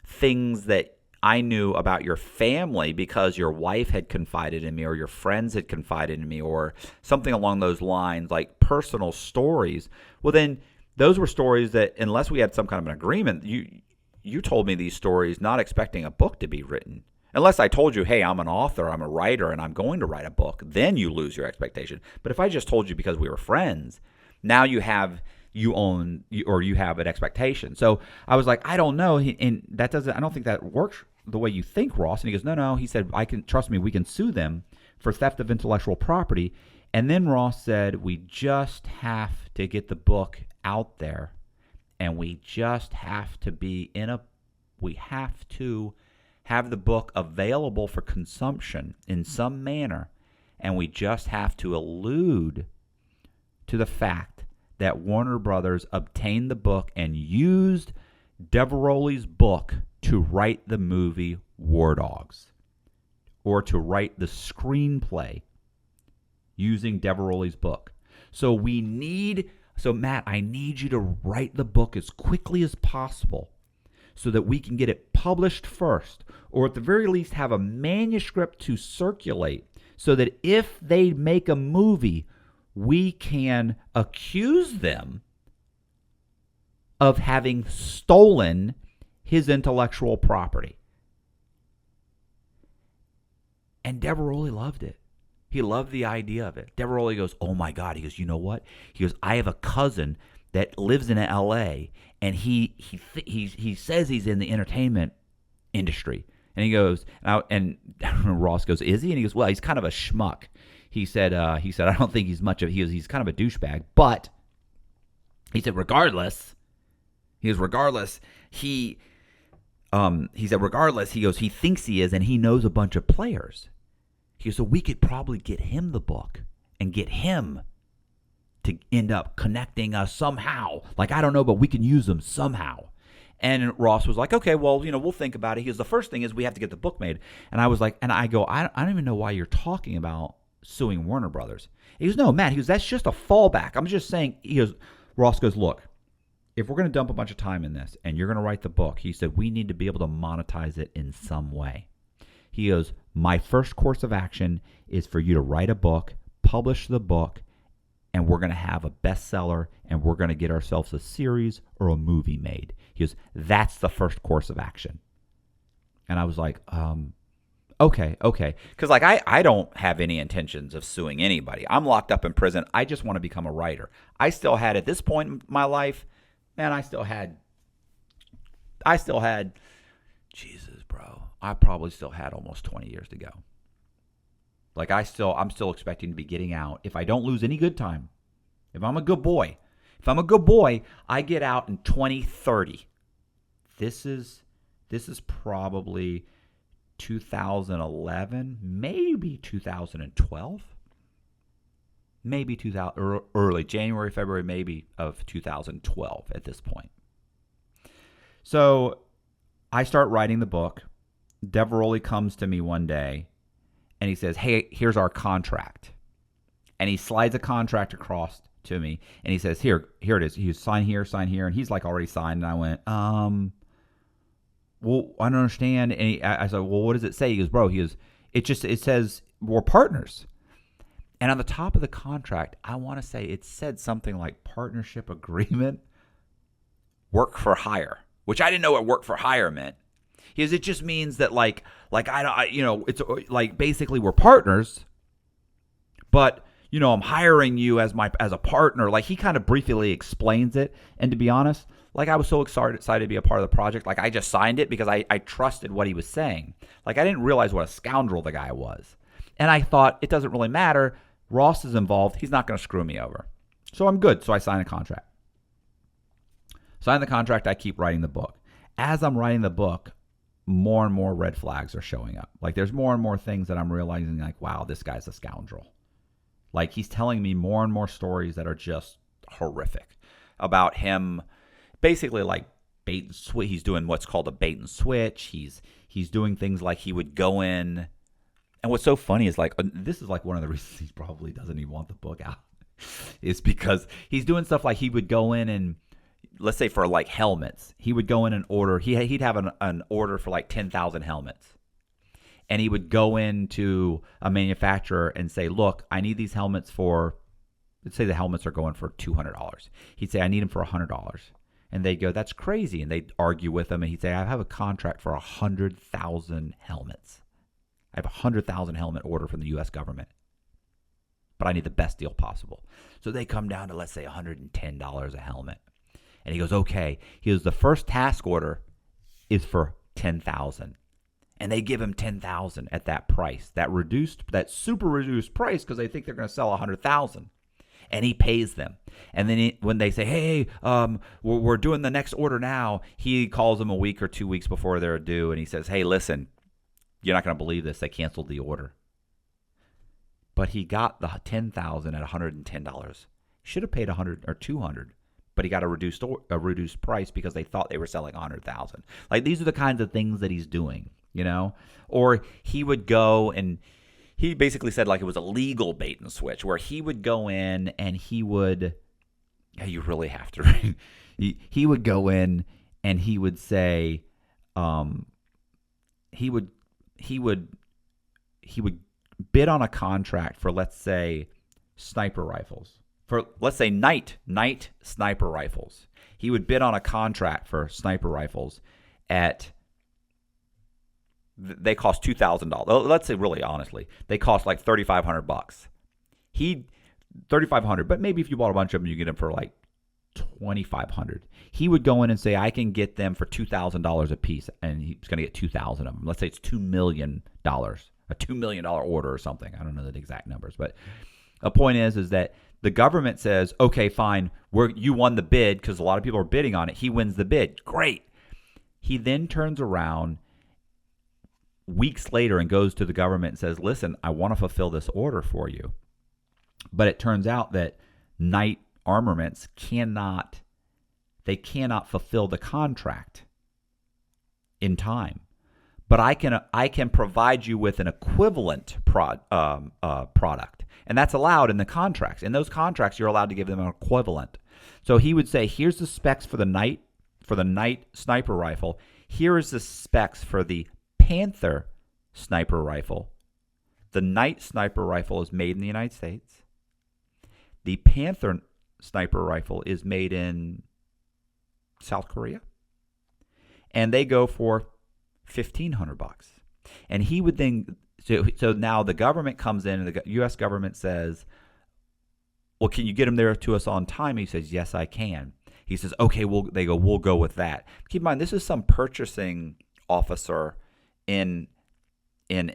things that I knew about your family because your wife had confided in me or your friends had confided in me or something along those lines, like personal stories, well, then those were stories that, unless we had some kind of an agreement, you told me these stories not expecting a book to be written. Unless I told you, hey, I'm an author, I'm a writer, and I'm going to write a book, then you lose your expectation. But if I just told you because we were friends, now you have an expectation. So I was like, I don't know, and I don't think that works the way you think, Ross. And he goes, no. He said, trust me, we can sue them for theft of intellectual property. And then Ross said, we just have to get the book out there. And we just have to have the book available for consumption in some manner. And we just have to allude to the fact that Warner Brothers obtained the book and used Diveroli's book to write the movie War Dogs, or to write the screenplay using Diveroli's book. So Matt, I need you to write the book as quickly as possible so that we can get it published first, or at the very least have a manuscript to circulate so that if they make a movie, we can accuse them of having stolen his intellectual property. And Diveroli loved it. He loved the idea of it. Diveroli goes, oh my God. He goes, you know what? He goes, I have a cousin that lives in L.A., and he says he's in the entertainment industry. And he goes, and Ross goes, is he? And he goes, well, he's kind of a schmuck. He said, I don't think he's much of, he's kind of a douchebag. But he said, regardless, he said, regardless, he goes, he thinks he is, and he knows a bunch of players. He goes, so we could probably get him the book and get him to end up connecting us somehow. Like, I don't know, but we can use them somehow. And Ross was like, okay, well, we'll think about it. He goes, the first thing is we have to get the book made. And I was like, I don't even know why you're talking about suing Warner Brothers. He goes, no, Matt, he goes, that's just a fallback. I'm just saying, Ross goes, look, if we're going to dump a bunch of time in this and you're going to write the book, he said, we need to be able to monetize it in some way. He goes, my first course of action is for you to write a book, publish the book, and we're going to have a bestseller, and we're going to get ourselves a series or a movie made. He goes, that's the first course of action. And I was like, okay. Because, like, I don't have any intentions of suing anybody. I'm locked up in prison. I just want to become a writer. I still had, at this point in my life, man, I still had, Jesus, bro, I probably still had almost 20 years to go. Like, I'm still expecting to be getting out if I don't lose any good time. If I'm a good boy, I get out in 2030. This is probably 2011, maybe 2012, maybe 2000 early January, February, maybe of 2012 at this point. So I start writing the book. Diveroli comes to me one day. And he says, hey, here's our contract. And he slides a contract across to me. And he says, here it is. He sign here. And he's like already signed. And I went, well, I don't understand. And I said, well, what does it say? He goes, bro, it says we're partners. And on the top of the contract, I want to say it said something like partnership agreement, work for hire, which I didn't know what work for hire meant. Because it just means that it's like basically we're partners, but I'm hiring you as a partner. Like, he kind of briefly explains it, and to be honest, like, I was so excited to be a part of the project. Like, I just signed it because I trusted what he was saying. Like, I didn't realize what a scoundrel the guy was, and I thought it doesn't really matter. Ross is involved; he's not going to screw me over, so I'm good. So I sign a contract. I keep writing the book. As I'm writing the book, more and more red flags are showing up. Like, there's more and more things that I'm realizing, like, wow, this guy's a scoundrel. Like, he's telling me more and more stories that are just horrific about him, basically like bait and switch. He's doing what's called a bait and switch. He's doing things like he would go in, and what's so funny is, like, this is like one of the reasons he probably doesn't even want the book out, is because he's doing stuff like he would go in and, let's say for like helmets, he would go in and order. He'd have an order for like 10,000 helmets, and he would go into a manufacturer and say, "Look, I need these helmets for." Let's say the helmets are going for $200. He'd say, "I need them for $100," and they'd go, "That's crazy," and they'd argue with him, and he'd say, "I have a contract for 100,000 helmets. I have a 100,000 helmet order from the U.S. government, but I need the best deal possible." So they come down to, let's say, $110 a helmet. And he goes, okay. He goes, the first task order is for 10,000, and they give him 10,000 at that price, that super reduced price, because they think they're going to sell 100,000, and he pays them. And then when they say, hey, we're doing the next order now, he calls them a week or 2 weeks before they're due, and he says, hey, listen, you're not going to believe this. They canceled the order. But he got the 10,000 at $110. Should have paid 100 or 200. But he got a reduced price because they thought they were selling 100,000. Like, these are the kinds of things that he's doing, Or he would go, and he basically said like it was a legal bait and switch, where he would go in and he would, you really have to, he would go in and he would say, he would bid on a contract for, let's say, sniper rifles. For, let's say, night sniper rifles. He would bid on a contract for sniper rifles they cost $2,000. Let's say, really honestly, they cost like $3,500. $3,500, but maybe if you bought a bunch of them, you get them for like $2,500. He would go in and say, I can get them for $2,000 a piece, and he's going to get 2,000 of them. Let's say it's $2 million, a $2 million order or something. I don't know the exact numbers, but the point is that the government says, okay, fine, you won the bid because a lot of people are bidding on it. He wins the bid. Great. He then turns around weeks later and goes to the government and says, listen, I want to fulfill this order for you. But it turns out that Knight Armaments cannot fulfill the contract in time. But I can provide you with an equivalent product, and that's allowed in the contracts. In those contracts, you're allowed to give them an equivalent. So he would say, here's the specs for the Knight sniper rifle. Here is the specs for the Panther sniper rifle. The Knight sniper rifle is made in the United States. The Panther sniper rifle is made in South Korea. And they go for $1,500. And he would then, so now the government comes in and the U.S. government says, well, can you get them there to us on time? He says, yes, I can. He says, okay, we'll go with that. Keep in mind, this is some purchasing officer in Iraq.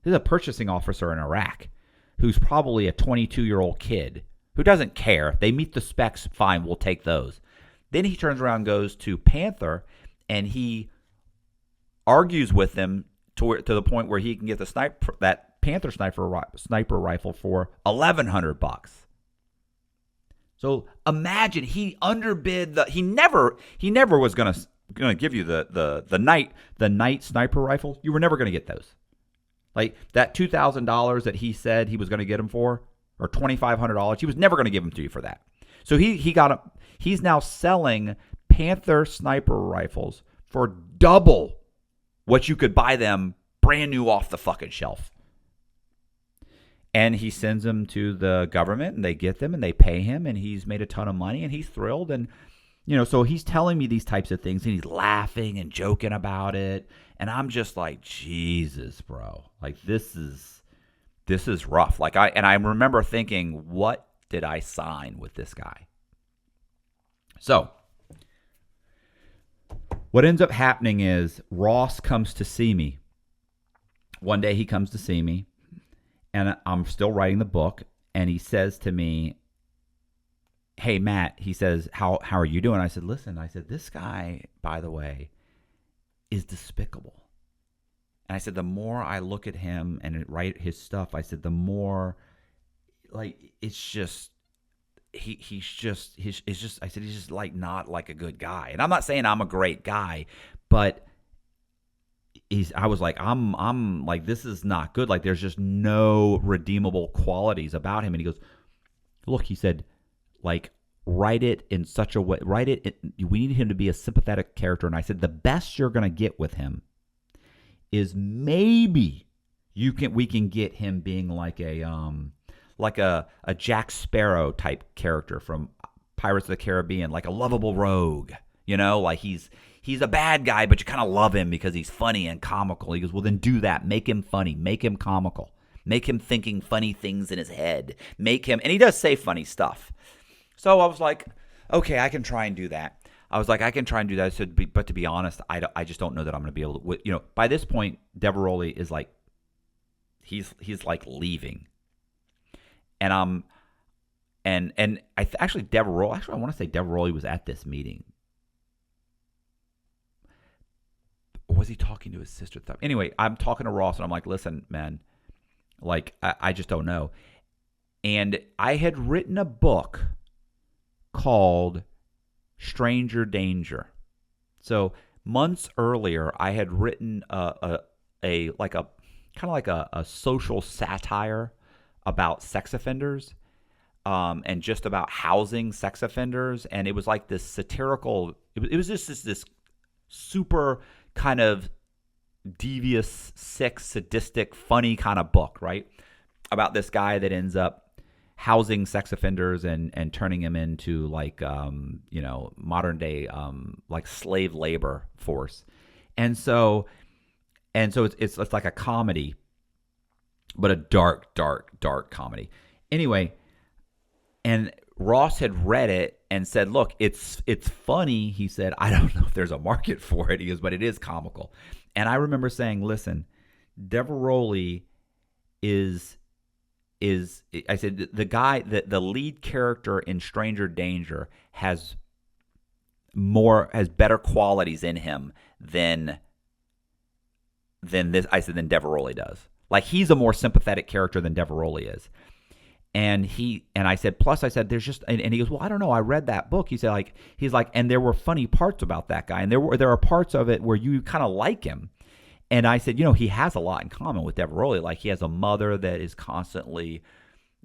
This is a purchasing officer in Iraq who's probably a 22-year-old kid who doesn't care. They meet the specs, fine, we'll take those. Then he turns around and goes to Panther, and he argues with them to the point where he can get that Panther sniper rifle for $1,100. So imagine he underbid he never was gonna give you the Knight sniper rifle. You were never gonna get those. Like that $2,000 that he said he was gonna get them for, or $2,500, he was never gonna give them to you for that. So he's now selling Panther sniper rifles for double what you could buy them brand new off the fucking shelf. And he sends them to the government, and they get them, and they pay him, and he's made a ton of money, and he's thrilled. And, so he's telling me these types of things, and he's laughing and joking about it. And I'm just like, Jesus, bro. Like, this is rough. Like, I remember thinking, what did I sign with this guy? So what ends up happening is Ross comes to see me. One day he comes to see me, and I'm still writing the book, and he says to me, hey, Matt, he says, how are you doing? I said, listen, this guy, by the way, is despicable. And I said, the more I look at him and write his stuff, I said, the more, like, it's just, he's just like not like a good guy. And I'm not saying I'm a great guy, but I was like, I'm like, this is not good. Like, there's just no redeemable qualities about him. And he goes, look, he said, like, write it in such a way, we need him to be a sympathetic character. And I said, the best you're going to get with him is maybe we can get him being like a Jack Sparrow type character from Pirates of the Caribbean, like a lovable rogue, like he's a bad guy, but you kind of love him because he's funny and comical. He goes, well, then do that. Make him funny. Make him comical. Make him thinking funny things in his head. And he does say funny stuff. So I was like, okay, I can try and do that. I said, but to be honest, I just don't know that I'm going to be able to, by this point, Diveroli is like, he's like leaving. And I want to say Diveroli was at this meeting. Or was he talking to his sister? Anyway, I'm talking to Ross, and I'm like, listen, man, like, I just don't know. And I had written a book called Stranger Danger. So months earlier, I had written a social satire about sex offenders. and just about housing sex offenders. And it was like this satirical, it was just this super kind of devious, sick, sadistic, funny kind of book, right? About this guy that ends up housing sex offenders and turning them into like, modern day, like slave labor force. And so it's like a comedy, but a dark, dark, dark comedy. Anyway, and Ross had read it and said, look, it's funny. He said, I don't know if there's a market for it. He goes, but it is comical. And I remember saying, listen, Diveroli is I said, the guy, the lead character in Stranger Danger has better qualities in him than this. I said, than Diveroli does. Like, he's a more sympathetic character than Diveroli is. And I said, plus I said, there's just, and he goes, well, I don't know. I read that book. He said, he's like, and there were funny parts about that guy. And there are parts of it where you kind of like him. And I said, he has a lot in common with Diveroli. Like, he has a mother that is constantly,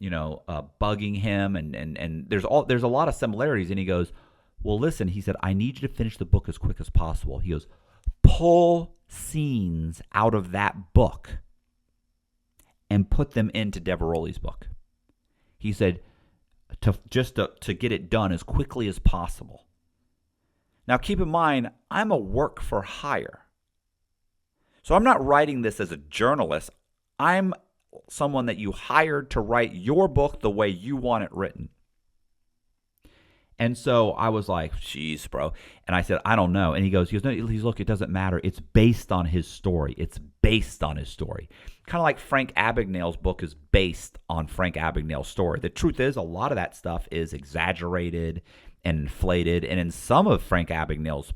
bugging him. And there's a lot of similarities. And he goes, well, listen, he said, I need you to finish the book as quick as possible. He goes, pull scenes out of that book and put them into Diveroli's book. He said, to get it done as quickly as possible. Now, keep in mind, I'm a work for hire. So I'm not writing this as a journalist. I'm someone that you hired to write your book the way you want it written. And so I was like, jeez, bro. And I said, I don't know. And he goes, no, look, it doesn't matter. It's based on his story. It's based on his story. Kind of like Frank Abagnale's book is based on Frank Abagnale's story. The truth is, a lot of that stuff is exaggerated and inflated. And in some of Frank Abagnale's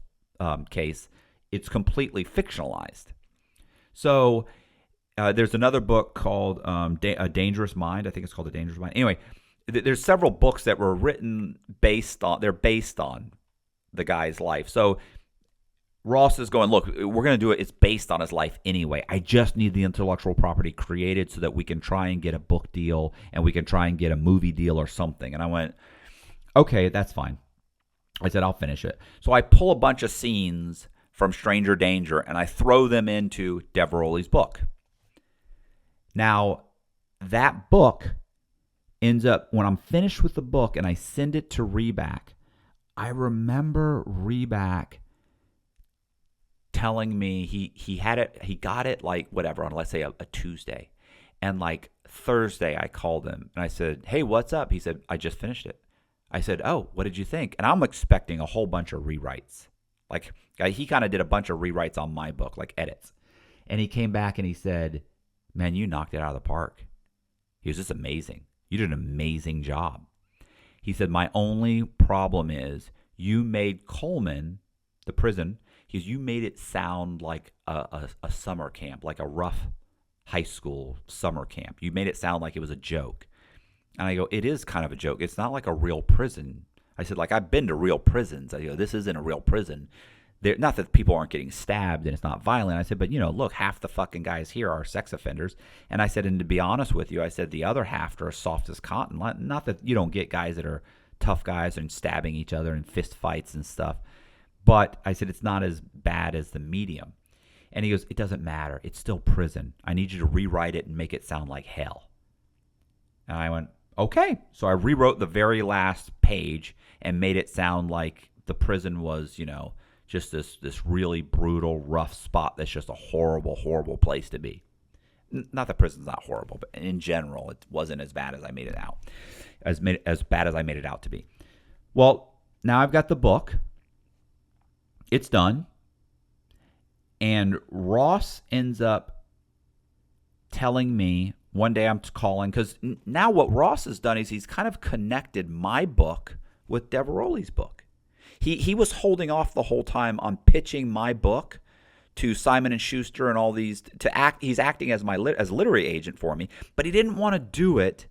case, it's completely fictionalized. So there's another book called A Dangerous Mind. I think it's called A Dangerous Mind. Anyway, there's several books that were written based on the guy's life. So Ross is going, look, we're going to do it. It's based on his life anyway. I just need the intellectual property created so that we can try and get a book deal and we can try and get a movie deal or something. And I went, okay, that's fine. I said, I'll finish it. So I pull a bunch of scenes from Stranger Danger and I throw them into Diveroli's book. Now, that book ends up, when I'm finished with the book and I send it to Reback, I remember Reback telling me he got it like whatever on, let's say, a Tuesday. And like Thursday I called him and I said, hey, what's up? He said, I just finished it. I said, oh, what did you think? And I'm expecting a whole bunch of rewrites. Like, he kind of did a bunch of rewrites on my book, like edits. And he came back and he said, man, you knocked it out of the park. He was just amazing. You did an amazing job. He said, my only problem is you made Coleman, the prison, you made it sound like a summer camp, like a rough high school summer camp. You made it sound like it was a joke. And I go, it is kind of a joke. It's not like a real prison. I said, like, I've been to real prisons. I go, this isn't a real prison. Not that people aren't getting stabbed and it's not violent. I said, but, look, half the fucking guys here are sex offenders. And I said, and to be honest with you, I said, the other half are soft as cotton. Not that you don't get guys that are tough guys and stabbing each other in fist fights and stuff. But I said, it's not as bad as the medium. And he goes, it doesn't matter. It's still prison. I need you to rewrite it and make it sound like hell. And I went, okay. So I rewrote the very last page and made it sound like the prison was, just this really brutal, rough spot that's just a horrible, horrible place to be. Not that prison's not horrible, but in general, it wasn't as bad as I made it out, as bad as I made it out to be. Well, now I've got the book. It's done. And Ross ends up telling me, one day I'm calling, because now what Ross has done is he's kind of connected my book with Diveroli's book. He was holding off the whole time on pitching my book to Simon & Schuster and all these to act. He's acting as my as literary agent for me, but he didn't want to do it.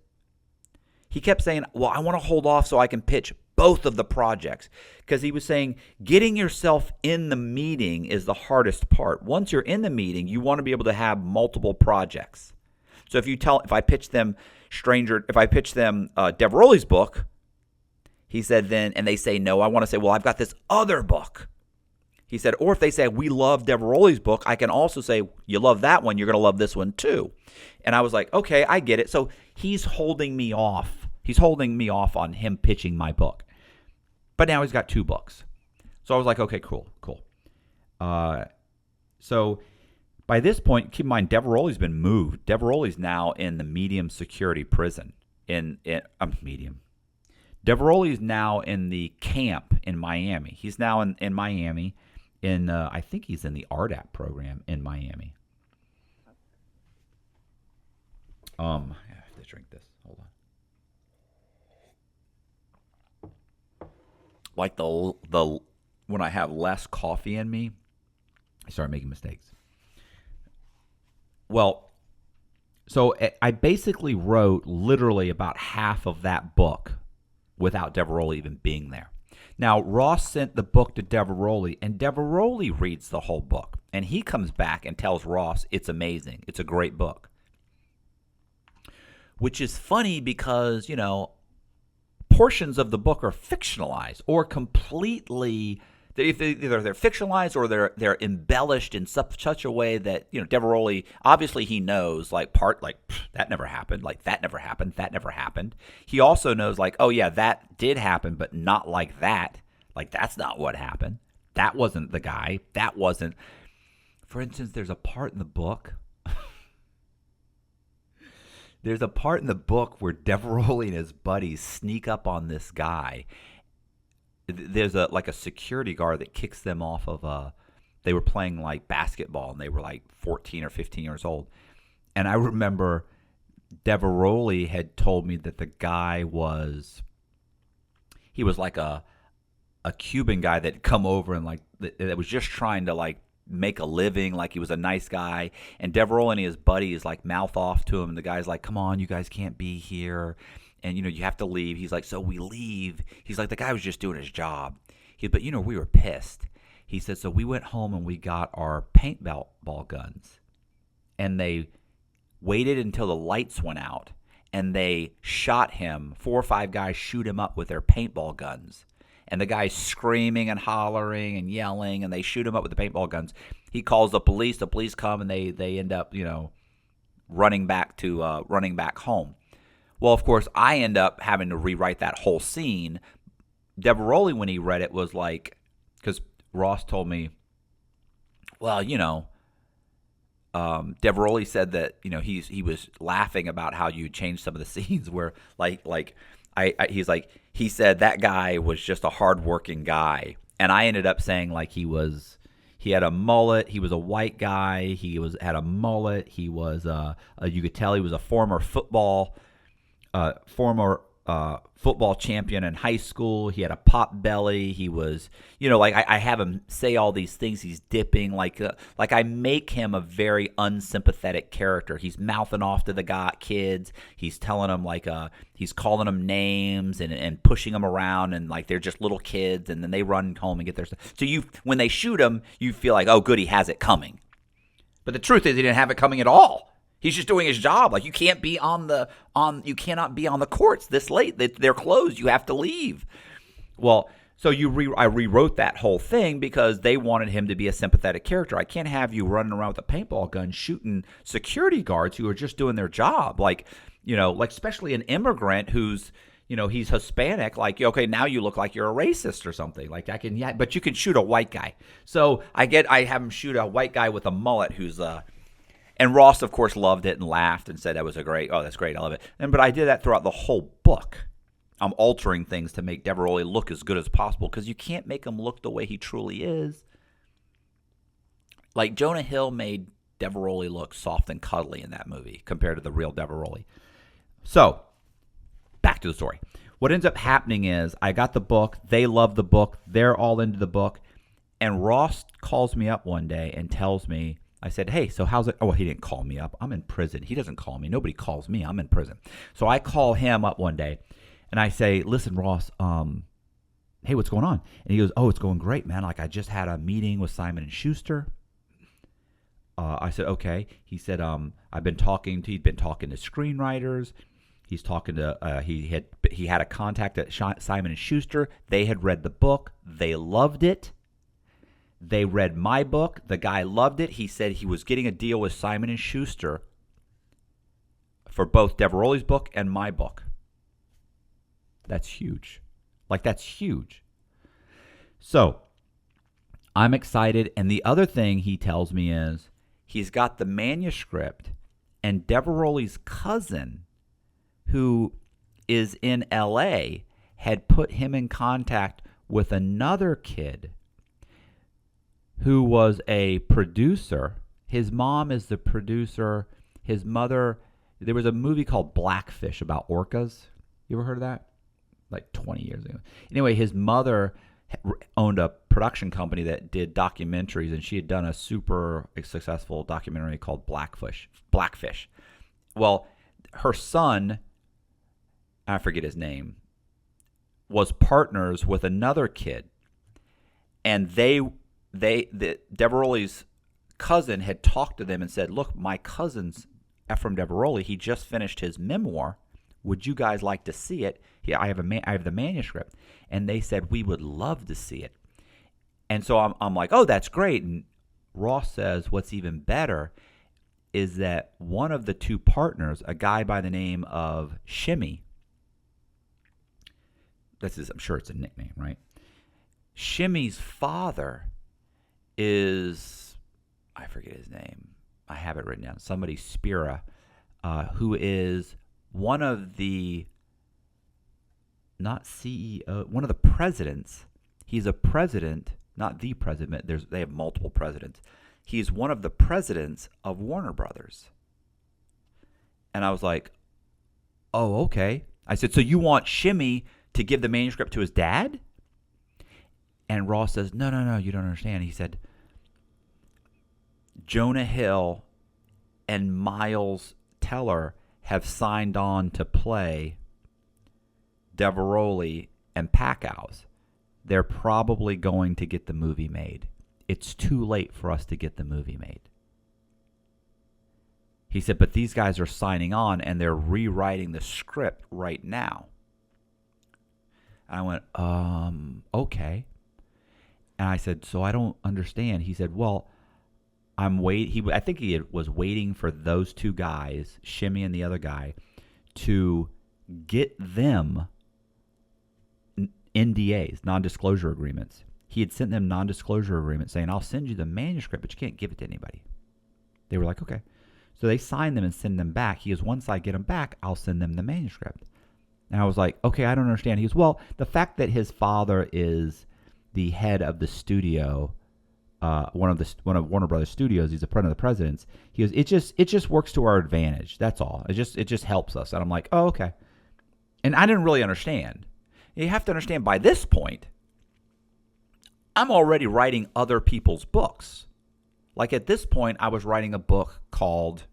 He kept saying, well, I want to hold off so I can pitch both of the projects, because he was saying getting yourself in the meeting is the hardest part. Once you're in the meeting, you want to be able to have multiple projects. So if I pitch them Diveroli's book, he said then, and they say no, I want to say, well, I've got this other book. He said, or if they say, we love Diveroli's book, I can also say, you love that one, you're going to love this one too. And I was like, okay, I get it. So he's holding me off. He's holding me off on him pitching my book. But now he's got 2 books. So I was like, okay, cool. So by this point, keep in mind, Diveroli's been moved. Diveroli's now in the medium security prison. Medium. Diveroli's now in the camp in Miami. He's now in Miami. I think he's in the RDAP program in Miami. I have to drink this. Hold on. Like the when I have less coffee in me, I start making mistakes. Well, so I basically wrote literally about half of that book without Diveroli even being there. Now, Ross sent the book to Diveroli, and Diveroli reads the whole book. And he comes back and tells Ross it's amazing. It's a great book. Which is funny because, portions of the book are fictionalized or completely, either they're fictionalized or they're embellished in such a way that, Diveroli, obviously he knows, that never happened, that never happened, that never happened. He also knows, oh yeah, that did happen, but not like that. That's not what happened. That wasn't the guy. That wasn't. For instance, there's a part in the book. There's a part in the book where Diveroli and his buddies sneak up on this guy. There's a security guard that kicks them off of they were playing basketball and they were 14 or 15 years old. And I remember Diveroli had told me that the guy was a Cuban guy that had come over and that was just trying to make a living, he was a nice guy. And Diveroli and his buddies mouth off to him, and the guy's like, come on, you guys can't be here. And, you have to leave. He's like, so we leave. He's like, the guy was just doing his job. But, we were pissed. He said, so we went home and we got our paintball guns. And they waited until the lights went out. And they shot him. 4 or 5 guys shoot him up with their paintball guns. And the guy's screaming and hollering and yelling. And they shoot him up with the paintball guns. He calls the police. The police come and they end up, running back home. Well, of course, I end up having to rewrite that whole scene. Diveroli, when he read it, was because Ross told me, well, Diveroli said that, he was laughing about how you changed some of the scenes where, he said that guy was just a hardworking guy. And I ended up saying, he had a mullet. He was a white guy. Had a mullet. He was, you could tell he was a former football champion in high school. He had a pot belly. He was, I have him say all these things. He's dipping, I make him a very unsympathetic character. He's mouthing off to the kids. He's telling them he's calling them names and pushing them around, and they're just little kids, and then they run home and get their stuff. So when they shoot him, you feel oh, good, he has it coming. But the truth is, he didn't have it coming at all. He's just doing his job. You can't be you cannot be on the courts this late. They're closed. You have to leave. Well, so I rewrote that whole thing because they wanted him to be a sympathetic character. I can't have you running around with a paintball gun shooting security guards who are just doing their job. Especially an immigrant who's, he's Hispanic. Okay, now you look like you're a racist or something. But you can shoot a white guy. So I have him shoot a white guy with a mullet who's And Ross, of course, loved it and laughed and said that's great, I love it. But I did that throughout the whole book. I'm altering things to make Diveroli look as good as possible because you can't make him look the way he truly is. Jonah Hill made Diveroli look soft and cuddly in that movie compared to the real Diveroli. So, back to the story. What ends up happening is I got the book. They love the book. They're all into the book. And Ross calls me up one day and tells me, I said, hey, so how's it? Oh, he didn't call me up. I'm in prison. He doesn't call me. Nobody calls me. I'm in prison. So I call him up one day, and I say, listen, Ross, hey, what's going on? And he goes, oh, it's going great, man. I just had a meeting with Simon & Schuster. I said, okay. He said, he'd been talking to screenwriters. He's talking to, he had a contact at Simon and Schuster. They had read the book. They loved it. They read my book. The guy loved it. He said he was getting a deal with Simon and Schuster for both Diveroli's book and my book. That's huge. Like, that's huge. So I'm excited. And the other thing he tells me is he's got the manuscript, and Diveroli's cousin, who is in LA, had put him in contact with another kid who was a producer. His mom is the producer. His mother, there was a movie called Blackfish about orcas. You ever heard of that? Like 20 years ago. Anyway, his mother owned a production company that did documentaries, and she had done a super successful documentary called Blackfish. Well, her son, I forget his name, was partners with another kid, and the Diveroli's cousin had talked to them and said, look, my cousin's Efraim Diveroli, he just finished his memoir. Would you guys like to see it? I have the manuscript. And they said, we would love to see it. And so I'm like, oh, that's great. And Ross says what's even better is that one of the two partners, a guy by the name of Shimmy, I'm sure it's a nickname, right? Shimmy's father is, I forget his name. I have it written down. Somebody Spira, who is one of the, not CEO, one of the presidents. He's a president, not the president. They have multiple presidents. He's one of the presidents of Warner Brothers. And I was like, oh, okay. I said, so you want Shimmy to give the manuscript to his dad? And Ross says, no, you don't understand. He said, Jonah Hill and Miles Teller have signed on to play Diveroli and Packows. They're probably going to get the movie made. It's too late for us to get the movie made. He said, but these guys are signing on and they're rewriting the script right now. And I went, okay. And I said, so I don't understand. He said, well, I think he was waiting for those two guys, Shimmy and the other guy, to get them NDAs, non-disclosure agreements. He had sent them non-disclosure agreements saying, I'll send you the manuscript, but you can't give it to anybody. They were like, okay. So they signed them and send them back. He goes, once I get them back, I'll send them the manuscript. And I was like, okay, I don't understand. He goes, well, the fact that his father is the head of the studio, one of Warner Brothers studios, he's a friend of the president's. He goes, it just works to our advantage. That's all. It just helps us. And I'm like, oh, okay. And I didn't really understand. You have to understand, by this point, I'm already writing other people's books. Like at this point, I was writing a book called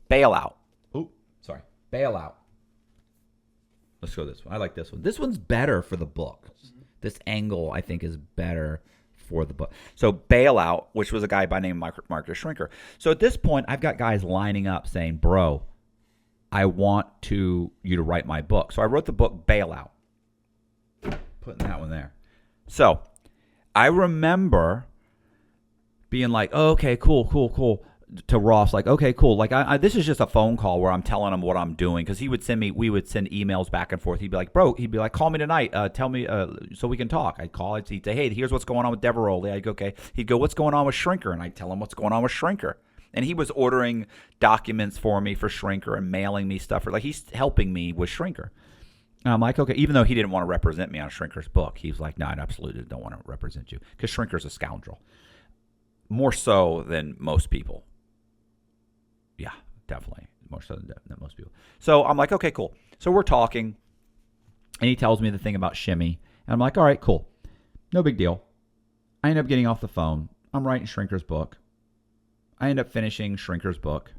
Bailout. Bailout. Let's go this one. I like this one. This one's better for the book. This angle, I think, is better for the book. So Bailout, which was a guy by the name of Marcus Schrinker. So at this point, I've got guys lining up saying, bro, I want you to write my book. So I wrote the book Bailout. Putting that one there. So I remember being like, oh, okay, cool. To Ross, like, okay, cool. Like, this is just a phone call where I'm telling him what I'm doing, because we would send emails back and forth. He'd be like, call me tonight. Tell me so we can talk. I'd call. He'd say, hey, here's what's going on with Diveroli. I'd go, okay. He'd go, what's going on with Schrinker? And I'd tell him what's going on with Schrinker. And he was ordering documents for me for Schrinker and mailing me stuff. Like, he's helping me with Schrinker. And I'm like, okay, even though he didn't want to represent me on Schrinker's book, he was like, no, I absolutely don't want to represent you, because Schrinker's a scoundrel. More so than most people. Yeah, definitely. More so than most people. So I'm like, okay, cool. So we're talking, and he tells me the thing about Shimmy. And I'm like, all right, cool. No big deal. I end up getting off the phone. I'm writing Schrinker's book. I end up finishing Schrinker's book.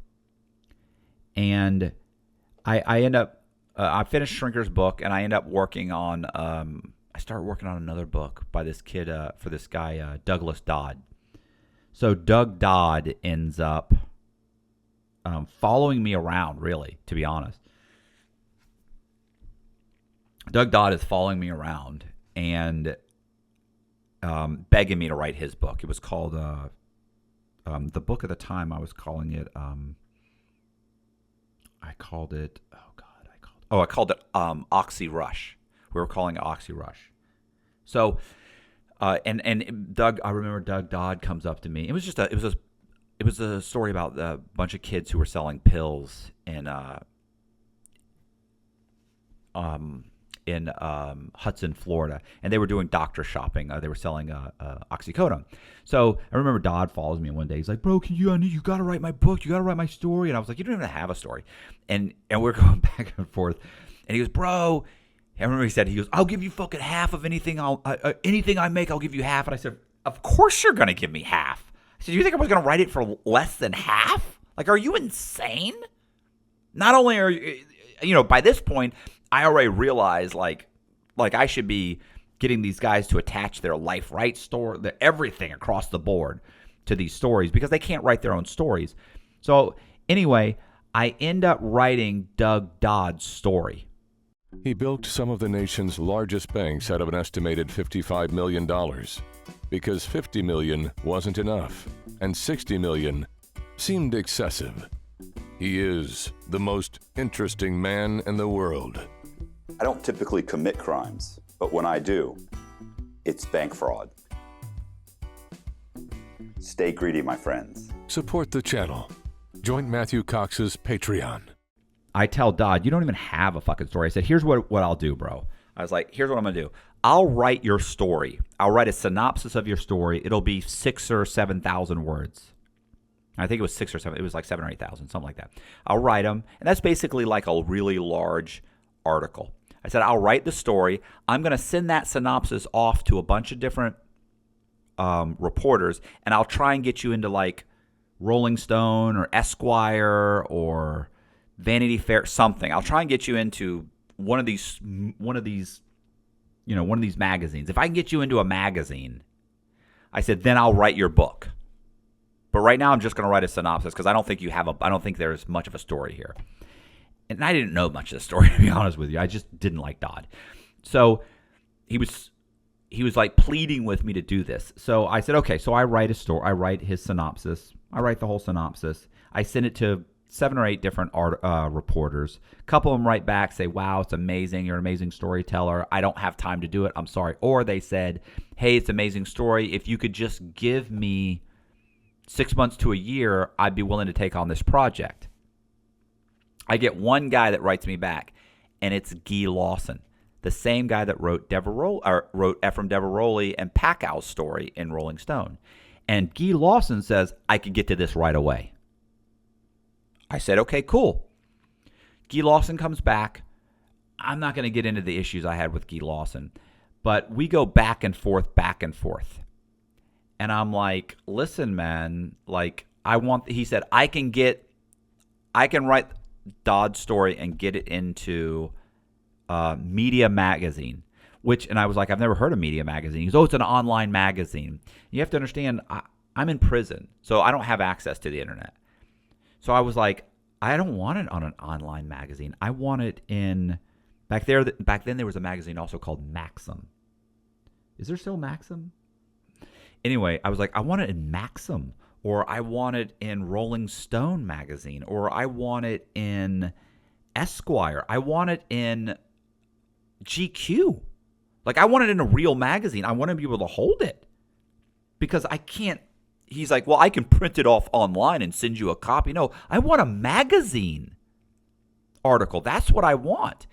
And I end up, I finished Schrinker's book, and I end up working on I started working on another book by this kid, for this guy, Douglas Dodd. So Doug Dodd ends up following me around, really, to be honest. Doug Dodd is following me around and begging me to write his book. It was called, the book at the time, I was calling it, I called it Oxy Rush. We were calling it Oxy Rush. So, and Doug, I remember Doug Dodd comes up to me. It was a story about a bunch of kids who were selling pills in Hudson, Florida, and they were doing doctor shopping. They were selling oxycodone. So I remember Dodd follows me one day. He's like, "Bro, you got to write my book. You got to write my story." And I was like, "You don't even have a story." And we're going back and forth. And he goes, "Bro," I remember he goes, "I'll give you fucking half of anything. Anything I make, I'll give you half." And I said, "Of course you're gonna give me half." I said, "You think I was gonna write it for less than half? Like, are you insane?" Not only are you, by this point, I already realized like I should be getting these guys to attach their life right story, everything across the board to these stories because they can't write their own stories. So anyway, I end up writing Doug Dodd's story. He built some of the nation's largest banks out of an estimated $55 million because $50 million wasn't enough and $60 million seemed excessive. He is the most interesting man in the world. I don't typically commit crimes, but when I do, it's bank fraud. Stay greedy, my friends. Support the channel. Join Matthew Cox's Patreon. I tell Dodd, "You don't even have a fucking story." I said, "Here's what I'll do, bro." I was like, "Here's what I'm going to do. I'll write your story. I'll write a synopsis of your story. It'll be 6,000 or 7,000 words." I think it was 6 or 7. It was like 7 or 8,000, something like that. I'll write them. And that's basically like a really large article. I said, I'll write the story. I'm going to send that synopsis off to a bunch of different reporters, and I'll try and get you into like Rolling Stone or Esquire or Vanity Fair, something. I'll try and get you into one of these magazines. If I can get you into a magazine, I said, then I'll write your book. But right now I'm just going to write a synopsis because I don't think there's much of a story here. And I didn't know much of the story, to be honest with you. I just didn't like Dodd. So he was like pleading with me to do this. So I said, okay. So I write a story. I write his synopsis. I write the whole synopsis. I send it to 7 or 8 different reporters. A couple of them write back, say, "Wow, it's amazing. You're an amazing storyteller. I don't have time to do it. I'm sorry." Or they said, "Hey, it's an amazing story. If you could just give me 6 months to a year, I'd be willing to take on this project." I get one guy that writes me back, and it's Guy Lawson, the same guy that wrote Efraim Diveroli and Pacquiao's story in Rolling Stone. And Guy Lawson says, "I could get to this right away." I said, "Okay, cool." Guy Lawson comes back. I'm not going to get into the issues I had with Guy Lawson, but we go back and forth. And I'm like, "Listen, man, like he said, I can write Dodd's story and get it into Media Magazine," and I was like, "I've never heard of Media Magazine." He goes, "Oh, it's an online magazine." You have to understand, I'm in prison, so I don't have access to the internet. So I was like, I don't want it on an online magazine. I want it in back then there was a magazine also called Maxim. Is there still Maxim? Anyway, I was like, I want it in Maxim, or I want it in Rolling Stone magazine, or I want it in Esquire. I want it in GQ. Like, I want it in a real magazine. I want to be able to hold it because I can't. He's like, "Well, I can print it off online and send you a copy." No, I want a magazine article. That's what I want.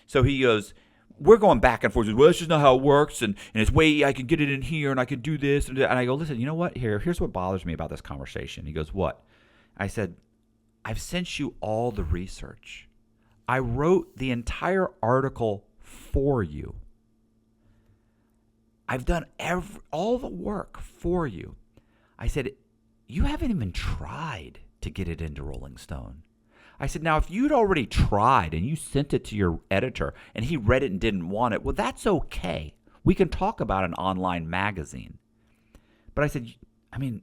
So he goes, we're going back and forth. Well, that's just not how it works, and it's way I can get it in here, and I could do this. And I go, "Listen, you know what? Here's what bothers me about this conversation." He goes, "What?" I said, "I've sent you all the research. I wrote the entire article for you. I've done all the work for you." I said, "You haven't even tried to get it into Rolling Stone." I said, now, if you'd already tried and you sent it to your editor and he read it and didn't want it, well, that's okay. We can talk about an online magazine. But I said, I mean,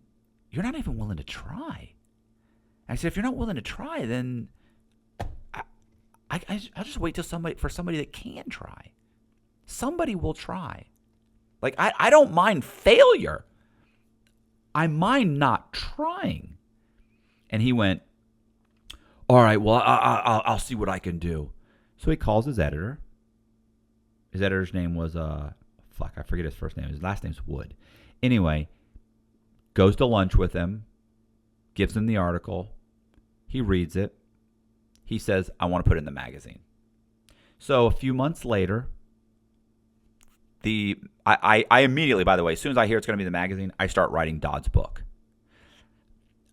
you're not even willing to try. I said, if you're not willing to try, then I'll just wait till somebody that can try. Somebody will try. Like, I don't mind failure. I mind not trying. And he went, all right, well, I'll see what I can do. So he calls his editor. His editor's name was, I forget his first name. His last name's Wood. Anyway, goes to lunch with him, gives him the article. He reads it. He says, I want to put it in the magazine. So a few months later, I immediately, by the way, as soon as I hear it's going to be in the magazine, I start writing Dodd's book.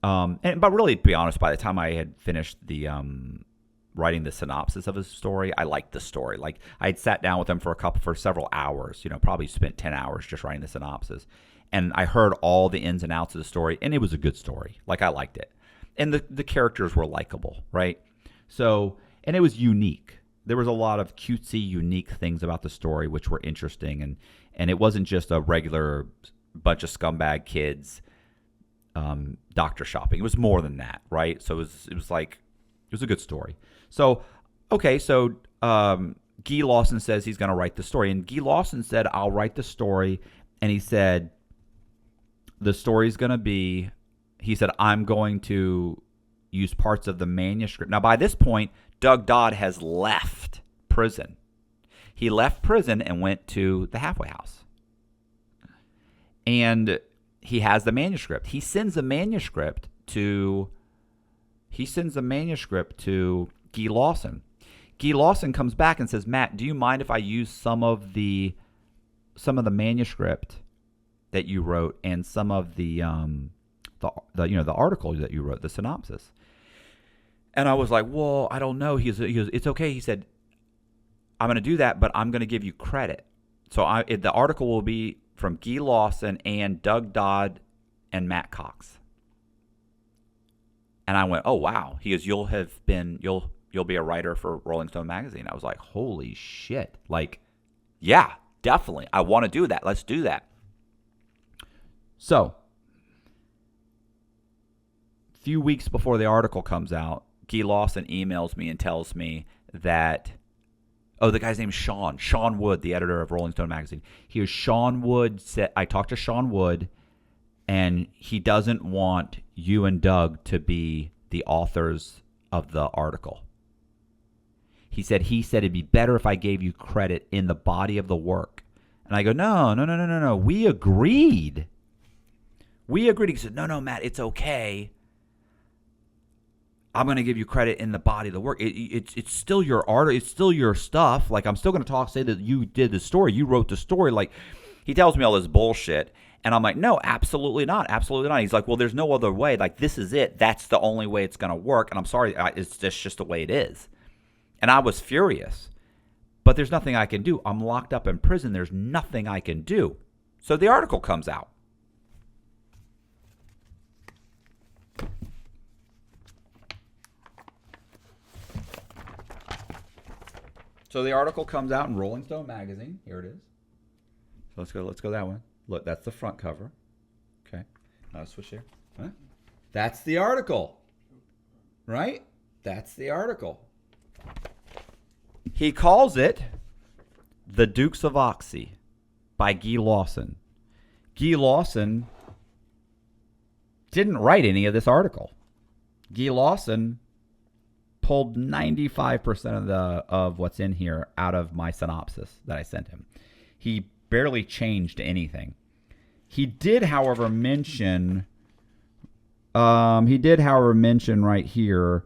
But really, to be honest, by the time I had finished the writing the synopsis of his story, I liked the story. Like, I had sat down with him for several hours. Probably spent 10 hours just writing the synopsis, and I heard all the ins and outs of the story, and it was a good story. Like, I liked it, and the characters were likable, right? So, and it was unique. There was a lot of cutesy, unique things about the story which were interesting, and it wasn't just a regular bunch of scumbag kids doctor shopping. It was more than that, right? So it was a good story. So, okay, so Guy Lawson says he's going to write the story, and Guy Lawson said, I'll write the story, and he said the story's going to be, he said, I'm going to use parts of the manuscript. Now, by this point, Doug Dodd has left prison. He left prison and went to the halfway house. And he has the manuscript. He sends the manuscript to Guy Lawson. Guy Lawson comes back and says, Matt, do you mind if I use some of the manuscript that you wrote and some of the article that you wrote, the synopsis? And I was like, well, I don't know. He goes, it's okay. He said, I'm going to do that, but I'm going to give you credit. So the article will be from Guy Lawson and Doug Dodd and Matt Cox. And I went, oh, wow. He goes, you'll be a writer for Rolling Stone magazine. I was like, holy shit. Like, yeah, definitely. I want to do that. Let's do that. So, a few weeks before the article comes out, Guy Lawson emails me and tells me that, the guy's name is Sean Wood, the editor of Rolling Stone magazine. Sean Wood said, I talked to Sean Wood, and he doesn't want you and Doug to be the authors of the article. He said it'd be better if I gave you credit in the body of the work. And I go, no. We agreed. He said, no, Matt, it's okay. I'm going to give you credit in the body of the work. It's still your art. It's still your stuff. Like, I'm still going to say that you did the story. You wrote the story. Like, he tells me all this bullshit. And I'm like, no, absolutely not. Absolutely not. He's like, well, there's no other way. Like, this is it. That's the only way it's going to work. And I'm sorry. It's just the way it is. And I was furious. But there's nothing I can do. I'm locked up in prison. There's nothing I can do. So the article comes out. So the article comes out in Rolling Stone magazine. Here it is. So let's go that one. Look, that's the front cover. Okay. Now switch here. Huh? That's the article. Right? That's the article. He calls it The Dukes of Oxy by Guy Lawson. Guy Lawson didn't write any of this article. Guy Lawson pulled 95% of what's in here out of my synopsis that I sent him. He barely changed anything. He did, however, mention right here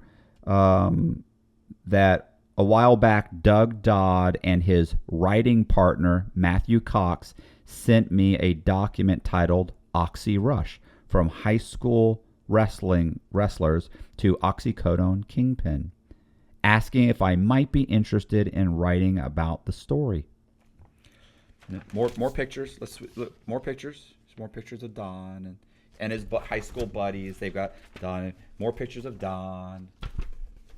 that a while back, Doug Dodd and his writing partner, Matthew Cox, sent me a document titled Oxy Rush, from high school wrestlers to oxycodone kingpin, asking if I might be interested in writing about the story. More pictures. Let's look. More pictures. There's more pictures of Don and his high school buddies. They've got Don. More pictures of Don.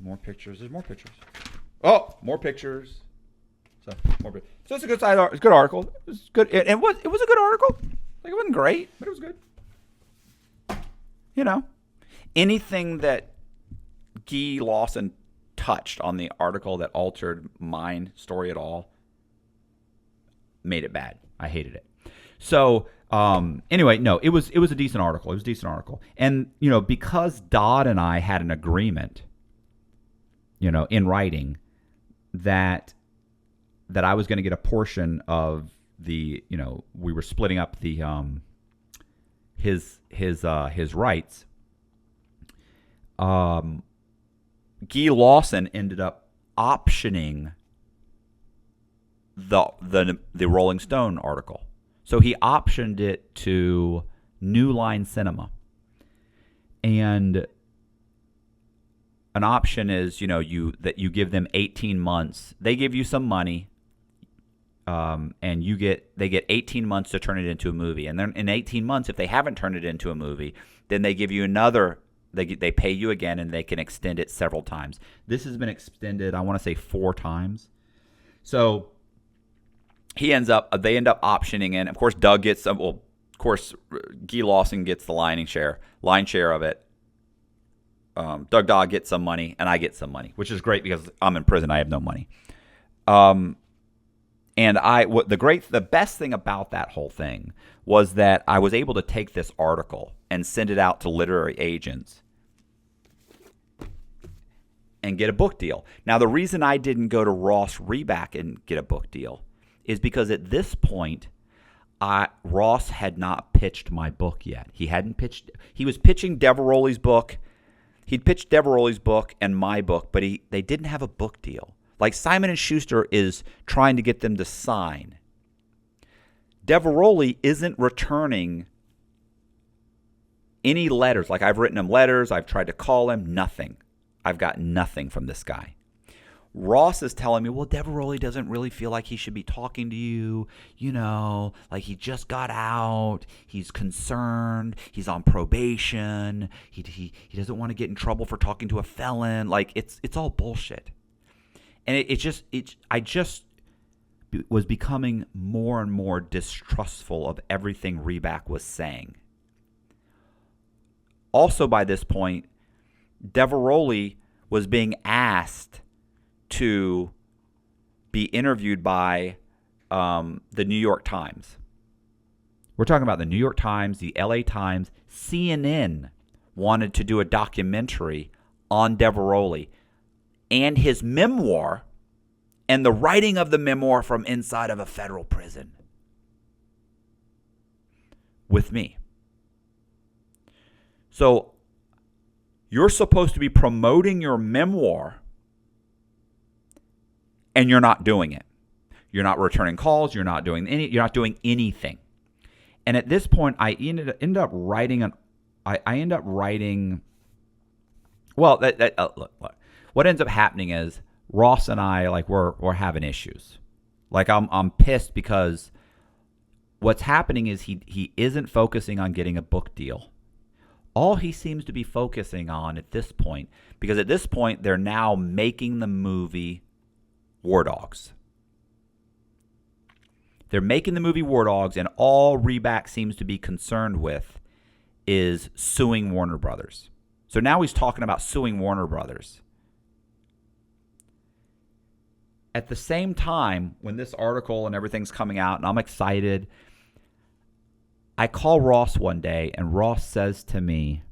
More pictures. There's more pictures. Oh, more pictures. So it's a good it's a good article. It was good. It was a good article. Like, it wasn't great, but it was good. You know, anything that Guy Lawson touched on the article that altered my story at all made it bad. I hated it. So anyway, no, it was a decent article. It was a decent article. And, you know, because Dodd and I had an agreement, you know, in writing that I was going to get a portion of the, you know, we were splitting up the his rights. Guy Lawson ended up optioning the Rolling Stone article. So he optioned it to New Line Cinema. And an option is, you know, you give them 18 months. They give you some money, and they get 18 months to turn it into a movie. And then in 18 months, if they haven't turned it into a movie, then they give you another. They pay you again, and they can extend it several times. This has been extended, I want to say, 4 times. So they end up optioning in. Of course, Doug gets some. Well, of course, Guy Lawson gets the line share of it. Doug Dodd gets some money, and I get some money, which is great because I'm in prison. I have no money. And the best thing about that whole thing was that I was able to take this article and send it out to literary agents and get a book deal. Now, the reason I didn't go to Ross Reback and get a book deal is because at this point, Ross had not pitched my book yet. He hadn't pitched. He was pitching Diveroli's book. He'd pitched Diveroli's book and my book, but they didn't have a book deal. Like Simon & Schuster is trying to get them to sign. Diveroli isn't returning any letters. Like, I've written him letters. I've tried to call him. Nothing. I've got nothing from this guy. Ross is telling me, well, Diveroli doesn't really feel like he should be talking to you. You know, like, he just got out. He's concerned. He's on probation. He doesn't want to get in trouble for talking to a felon. Like, it's all bullshit. And I just was becoming more and more distrustful of everything Reback was saying. Also, by this point, Diveroli was being asked to be interviewed by the New York Times. We're talking about the New York Times, the LA Times. CNN wanted to do a documentary on Diveroli and his memoir and the writing of the memoir from inside of a federal prison with me. So you're supposed to be promoting your memoir, and you're not doing it. You're not returning calls. You're not doing anything. And at this point, I end up writing Well, look. What ends up happening is Ross and I, like, we're having issues. Like, I'm pissed because what's happening is he isn't focusing on getting a book deal. All he seems to be focusing on at this point, because at this point they're now making the movie War Dogs. They're making the movie War Dogs, and all Reback seems to be concerned with is suing Warner Brothers. So now he's talking about suing Warner Brothers. At the same time, when this article and everything's coming out, and I'm excited, I call Ross one day, and Ross says to me,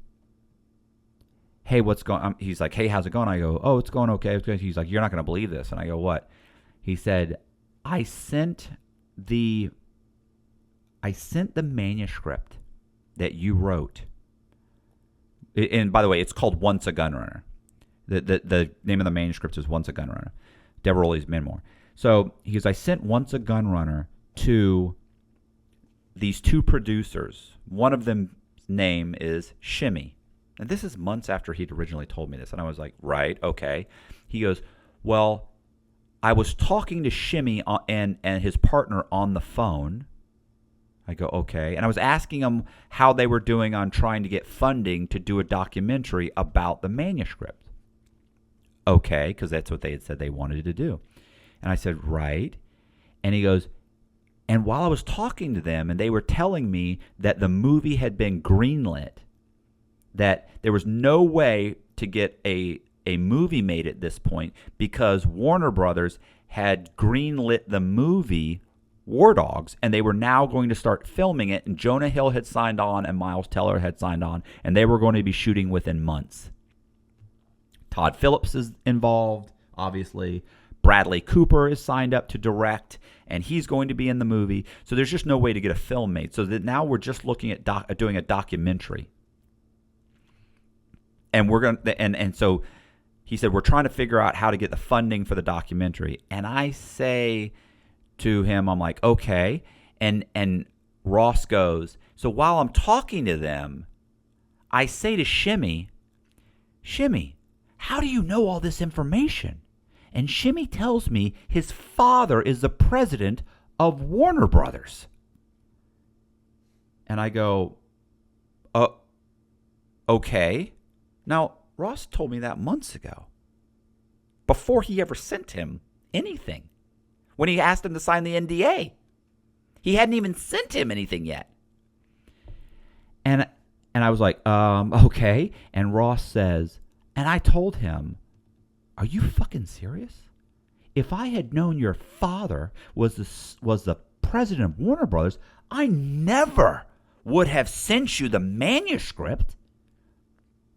hey, what's going on? He's like, hey, how's it going? I go, oh, it's going okay. It's good. He's like, you're not going to believe this. And I go, what? He said, I sent the manuscript that you wrote. And by the way, it's called Once a Gunrunner. The name of the manuscript is Once a Gunrunner, Diveroli's memoir. So he goes, I sent Once a Gunrunner to these 2 producers. One of them's name is Shimmy. And this is months after he'd originally told me this. And I was like, right, okay. He goes, well, I was talking to Shimmy and his partner on the phone. I go, okay. And I was asking them how they were doing on trying to get funding to do a documentary about the manuscript. okay, because that's what they had said they wanted to do. And I said, right. And he goes, and while I was talking to them and they were telling me that the movie had been greenlit, that there was no way to get a movie made at this point because Warner Brothers had greenlit the movie War Dogs, and they were now going to start filming it, and Jonah Hill had signed on and Miles Teller had signed on, and they were going to be shooting within months. Todd Phillips is involved, obviously. Bradley Cooper is signed up to direct, and he's going to be in the movie. So there's just no way to get a film made. So that now we're just looking at doing a documentary. And we're going to, and so he said, we're trying to figure out how to get the funding for the documentary. And I say to him, I'm like, okay. And Ross goes, so while I'm talking to them, I say to Shimmy, how do you know all this information? And Shimmy tells me his father is the president of Warner Brothers. And I go, okay. Now, Ross told me that months ago, before he ever sent him anything. When he asked him to sign the NDA, he hadn't even sent him anything yet. And I was like, okay. And Ross says, and I told him, are you fucking serious? If I had known your father was the president of Warner Brothers, I never would have sent you the manuscript.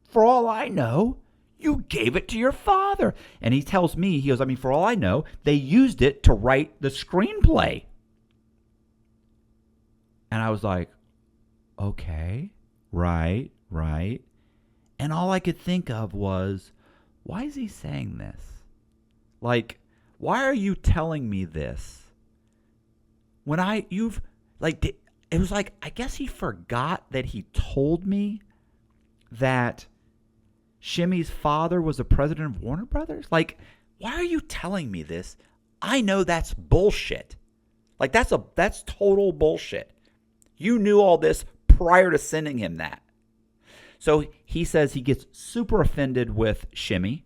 For all I know, you gave it to your father. And he tells me, he goes, I mean, for all I know, they used it to write the screenplay. And I was like, okay, right. And all I could think of was, why is he saying this? Like, why are you telling me this? When it was like, I guess he forgot that he told me that Shimmy's father was the president of Warner Brothers? Like, why are you telling me this? I know that's bullshit. Like, that's total bullshit. You knew all this prior to sending him that. So he says he gets super offended with Shimmy.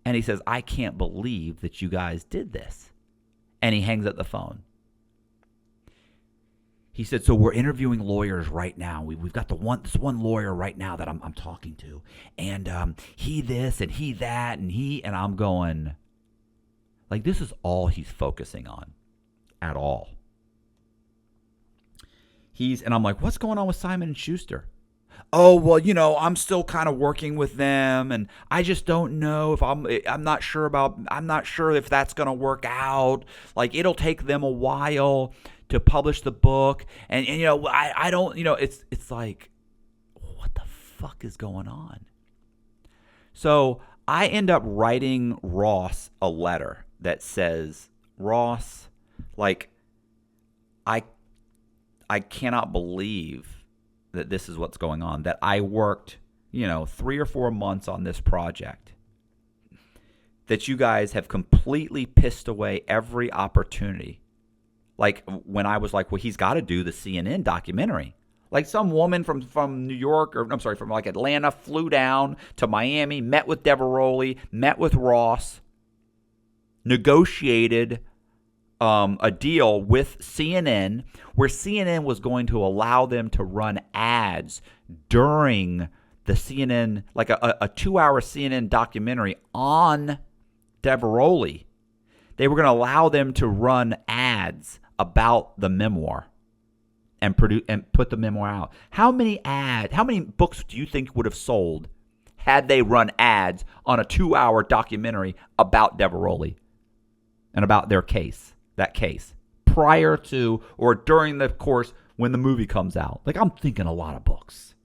And he says, I can't believe that you guys did this. And he hangs up the phone. He said, so we're interviewing lawyers right now. We've got this one lawyer right now that I'm talking to. And he this and he that and I'm going, like, this is all he's focusing on at all. And I'm like, what's going on with Simon & Schuster? Oh, well, I'm still kind of working with them, and I just don't know if I'm not sure if that's going to work out. Like, it'll take them a while to publish the book, and I don't, it's like, what the fuck is going on? So I end up writing Ross a letter that says, Ross, like, I cannot believe that this is what's going on, that I worked, 3 or 4 months on this project, that you guys have completely pissed away every opportunity. Like, when I was like, well, he's got to do the CNN documentary. Like, some woman from New York, from like Atlanta, flew down to Miami, met with Diveroli, met with Ross, negotiated a deal with CNN where CNN was going to allow them to run ads during the CNN, like a 2-hour CNN documentary on Diveroli. They were going to allow them to run ads about the memoir and put the memoir out. How many books do you think would have sold had they run ads on a 2-hour documentary about Diveroli and about their case? That case, prior to or during the course when the movie comes out? Like, I'm thinking a lot of books.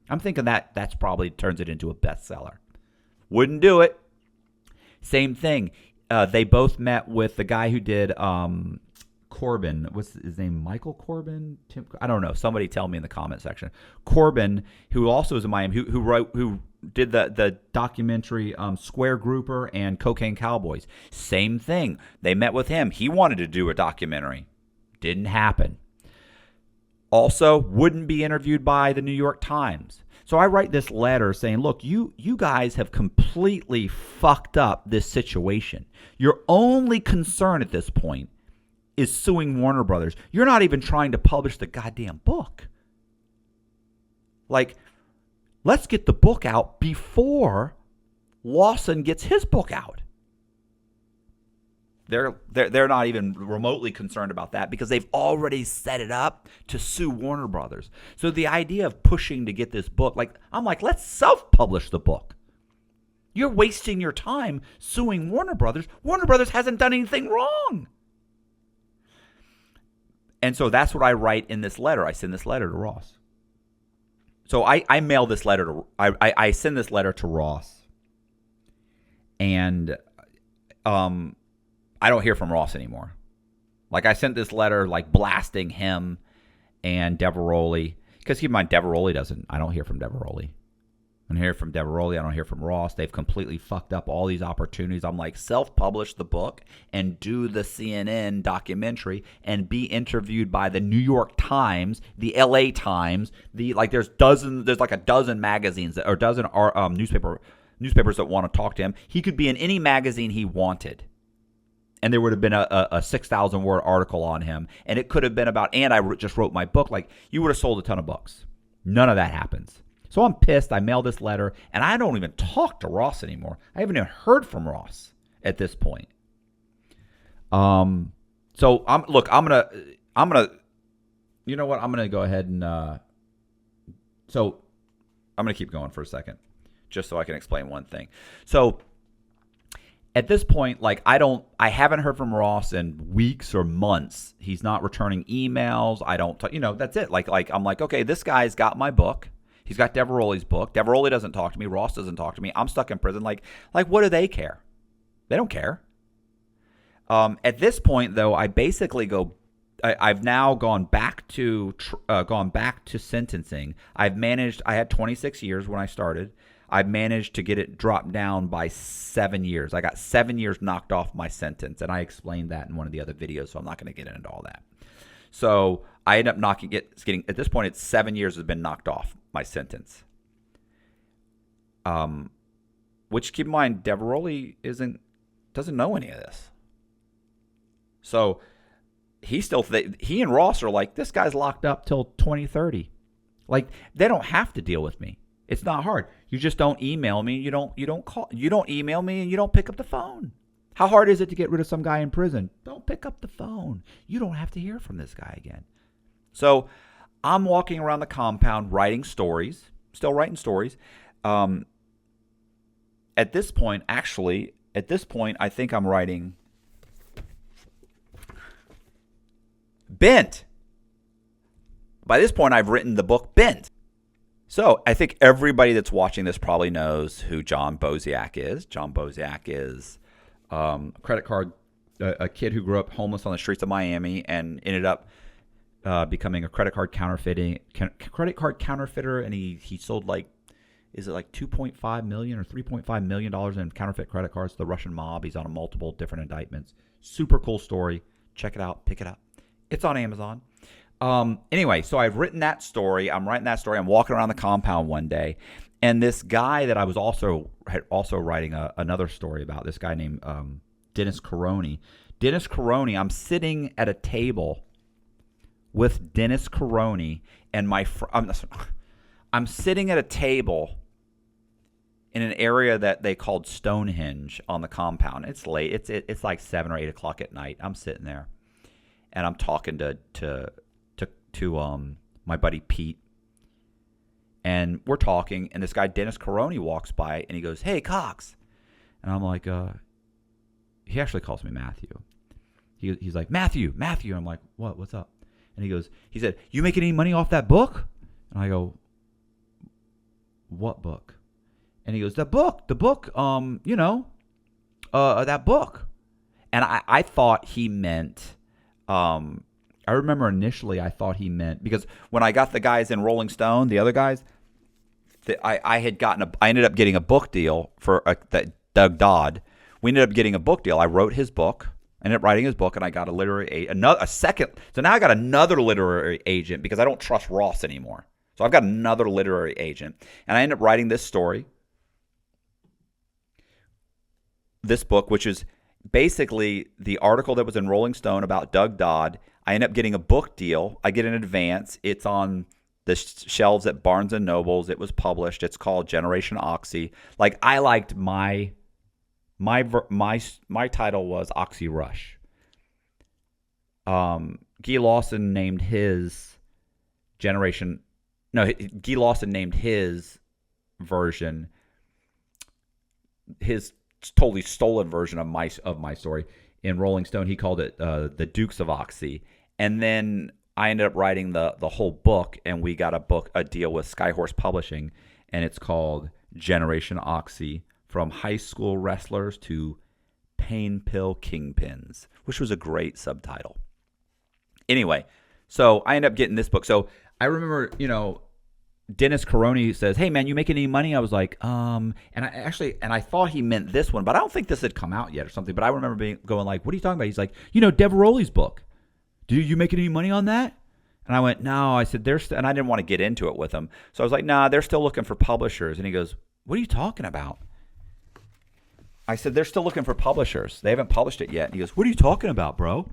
I'm thinking that's probably turns it into a bestseller. Wouldn't do it. Same thing. They both met with the guy who did Corbin. What's his name? Michael Corbin? Tim? I don't know. Somebody tell me in the comment section. Corbin, who also is in Miami, who did the documentary Square Grouper and Cocaine Cowboys. Same thing. They met with him. He wanted to do a documentary. Didn't happen. Also, wouldn't be interviewed by the New York Times. So I write this letter saying, look, you guys have completely fucked up this situation. Your only concern at this point is suing Warner Brothers. You're not even trying to publish the goddamn book. Like, let's get the book out before Lawson gets his book out. They're not even remotely concerned about that because they've already set it up to sue Warner Brothers. So the idea of pushing to get this book, I'm like, let's self-publish the book. You're wasting your time suing Warner Brothers. Warner Brothers hasn't done anything wrong. And so that's what I write in this letter. I send this letter to Ross. So I mail this letter to I send this letter to Ross, and I don't hear from Ross anymore. Like, I sent this letter blasting him and Diveroli, because keep in mind, I don't hear from Diveroli. I don't hear from Diveroli. I don't hear from Ross. They've completely fucked up all these opportunities. I'm like, self-publish the book and do the CNN documentary and be interviewed by the New York Times, the LA Times, there's like a dozen magazines or dozen newspapers that want to talk to him. He could be in any magazine he wanted. And there would have been a 6,000 word article on him. And it could have been about, and I just wrote my book. Like, you would have sold a ton of books. None of that happens. So I'm pissed. I mailed this letter, and I don't even talk to Ross anymore. I haven't even heard from Ross at this point. So I'm gonna, you know what? I'm gonna go ahead and, so I'm gonna keep going for a second, just so I can explain one thing. So at this point, I haven't heard from Ross in weeks or months. He's not returning emails. I don't, that's it. I'm like, okay, this guy's got my book. He's got Diveroli's book. Diveroli doesn't talk to me. Ross doesn't talk to me. I'm stuck in prison. Like, what do they care? They don't care. At this point, though, I basically I've now gone back to sentencing. I had 26 years when I started. I've managed to get it dropped down by 7 years. I got 7 years knocked off my sentence, and I explained that in one of the other videos, so I'm not going to get into all that. So I end up getting at this point, it's 7 years has been knocked off my sentence. Which, keep in mind, Diveroli doesn't know any of this. So he and Ross are like, this guy's locked up till 2030. Like, they don't have to deal with me. It's not hard. You just don't email me. You don't call. You don't email me, and you don't pick up the phone. How hard is it to get rid of some guy in prison? Don't pick up the phone. You don't have to hear from this guy again. So I'm walking around the compound writing stories, still writing stories. At this point, I think I'm writing Bent. By this point, I've written the book Bent. So I think everybody that's watching this probably knows who John Boziak is. John Boziak is a kid who grew up homeless on the streets of Miami and ended up becoming a credit card counterfeiter, and he sold is it like $2.5 million or $3.5 million in counterfeit credit cards to the Russian mob. He's on multiple different indictments. Super cool story. Check it out. Pick it up. It's on Amazon. Anyway, so I've written that story. I'm writing that story. I'm walking around the compound one day, and this guy that I was also writing another story about, this guy named Dennis Caroni. Dennis Caroni, I'm sitting at a table with Dennis Caroni and I'm sitting at a table in an area that they called Stonehenge on the compound. It's late. It's like 7 or 8 o'clock at night. I'm sitting there, and I'm talking to my buddy Pete, and we're talking, and this guy Dennis Caroni walks by, and he goes, "Hey, Cox," and I'm like, he actually calls me Matthew. He's like, Matthew. I'm like, what? What's up? And he said, "You making any money off that book?" And I go, "What book?" And he goes, the book, that book. And I thought he meant, I remember initially I thought he meant, because when I got the guys in Rolling Stone, the other guys, I ended up getting a book deal for Doug Dodd. We ended up getting a book deal. I wrote his book, ended up writing his book, and I got a second. So now I got another literary agent because I don't trust Ross anymore. So I've got another literary agent. And I end up writing this story, this book, which is basically the article that was in Rolling Stone about Doug Dodd. I end up getting a book deal. I get an advance. It's on the shelves at Barnes & Nobles. It was published. It's called Generation Oxy. Like, I liked my title was Oxy Rush. Guy Lawson named his Generation... No, Guy Lawson named his version, his totally stolen version of my story. In Rolling Stone, he called it The Dukes of Oxy. And then I ended up writing the whole book, and we got a deal with Skyhorse Publishing, and it's called Generation Oxy: From High School Wrestlers to Pain Pill Kingpins, which was a great subtitle. Anyway, so I ended up getting this book. So I remember, Dennis Caroni says, "Hey man, you making any money?" I was like, and I thought he meant this one, but I don't think this had come out yet or something. But I remember going like, "What are you talking about?" He's like, Diveroli's book. Do you making any money on that? And I went, "No." I said, and I didn't want to get into it with him. So I was like, "Nah, they're still looking for publishers." And he goes, "What are you talking about?" I said, "They're still looking for publishers. They haven't published it yet." And he goes, "What are you talking about, bro?"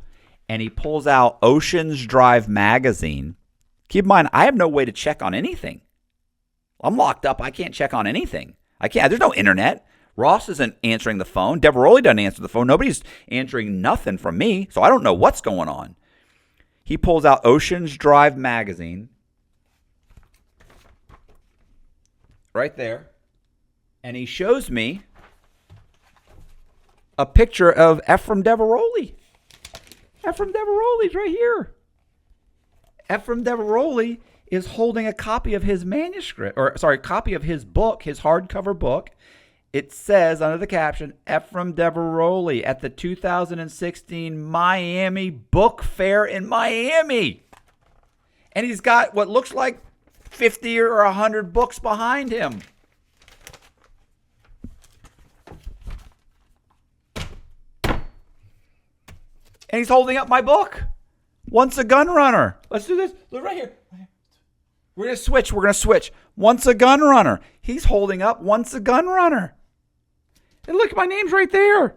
And he pulls out Ocean's Drive magazine. Keep in mind, I have no way to check on anything. I'm locked up. I can't check on anything. I can't. There's no internet. Ross isn't answering the phone. Diveroli doesn't answer the phone. Nobody's answering nothing from me, so I don't know what's going on. He pulls out Ocean's Drive magazine right there, and he shows me a picture of Efraim Diveroli. Efraim Diveroli's right here. Efraim Diveroli is holding a copy of his copy of his book, his hardcover book. It says under the caption, Efraim Diveroli at the 2016 Miami Book Fair in Miami. And he's got what looks like 50 or 100 books behind him. And he's holding up my book. Once a Gun Runner. Let's do this. Look right here. We're going to switch. Once a Gun Runner. He's holding up Once a Gun Runner. And look, my name's right there.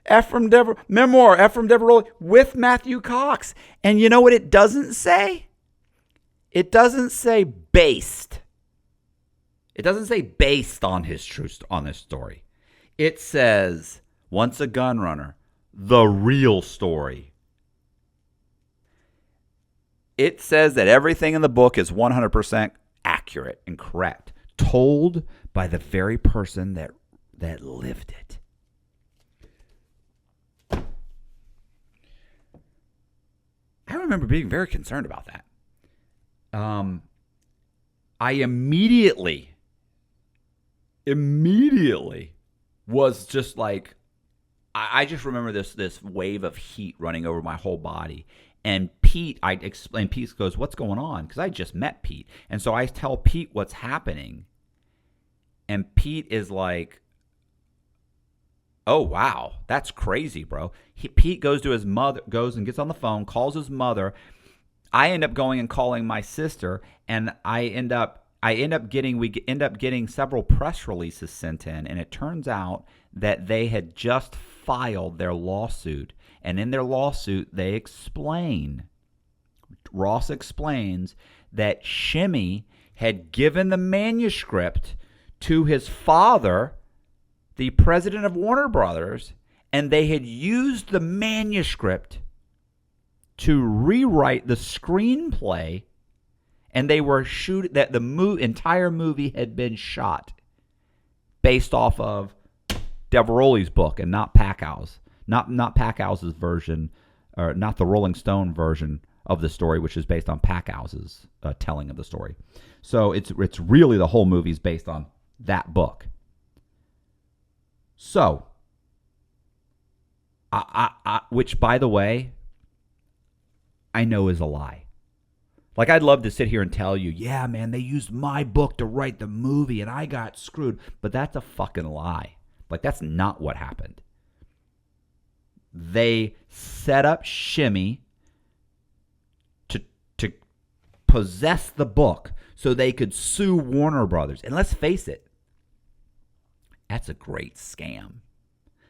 Memoir, Efraim Diveroli with Matthew Cox. And you know what it doesn't say? It doesn't say based. It doesn't say based on his story. It says Once a Gun Runner, the real story. It says that everything in the book is 100% accurate and correct, told by the very person that lived it. I remember being very concerned about that. I immediately was just like, I just remember this wave of heat running over my whole body. And Pete goes, "What's going on?" Because I just met Pete. And so I tell Pete what's happening. And Pete is like, "Oh, wow, that's crazy, bro." Pete goes to his mother, goes and gets on the phone, calls his mother. I end up going and calling my sister, and we end up getting several press releases sent in, and it turns out that they had just filed their lawsuit. And in their lawsuit, Ross explains that Shimmy had given the manuscript to his father, the president of Warner Brothers, and they had used the manuscript to rewrite the screenplay, and they were shooting that the entire movie had been shot based off of Diveroli's book and not Packow's. Not Packhouse's version, or not the Rolling Stone version of the story, which is based on Packhouse's telling of the story. So it's really the whole movie is based on that book. So, which by the way, I know is a lie. Like, I'd love to sit here and tell you, yeah, man, they used my book to write the movie and I got screwed, but that's a fucking lie. Like, that's not what happened. They set up Shimmy to possess the book so they could sue Warner Brothers. And let's face it, that's a great scam.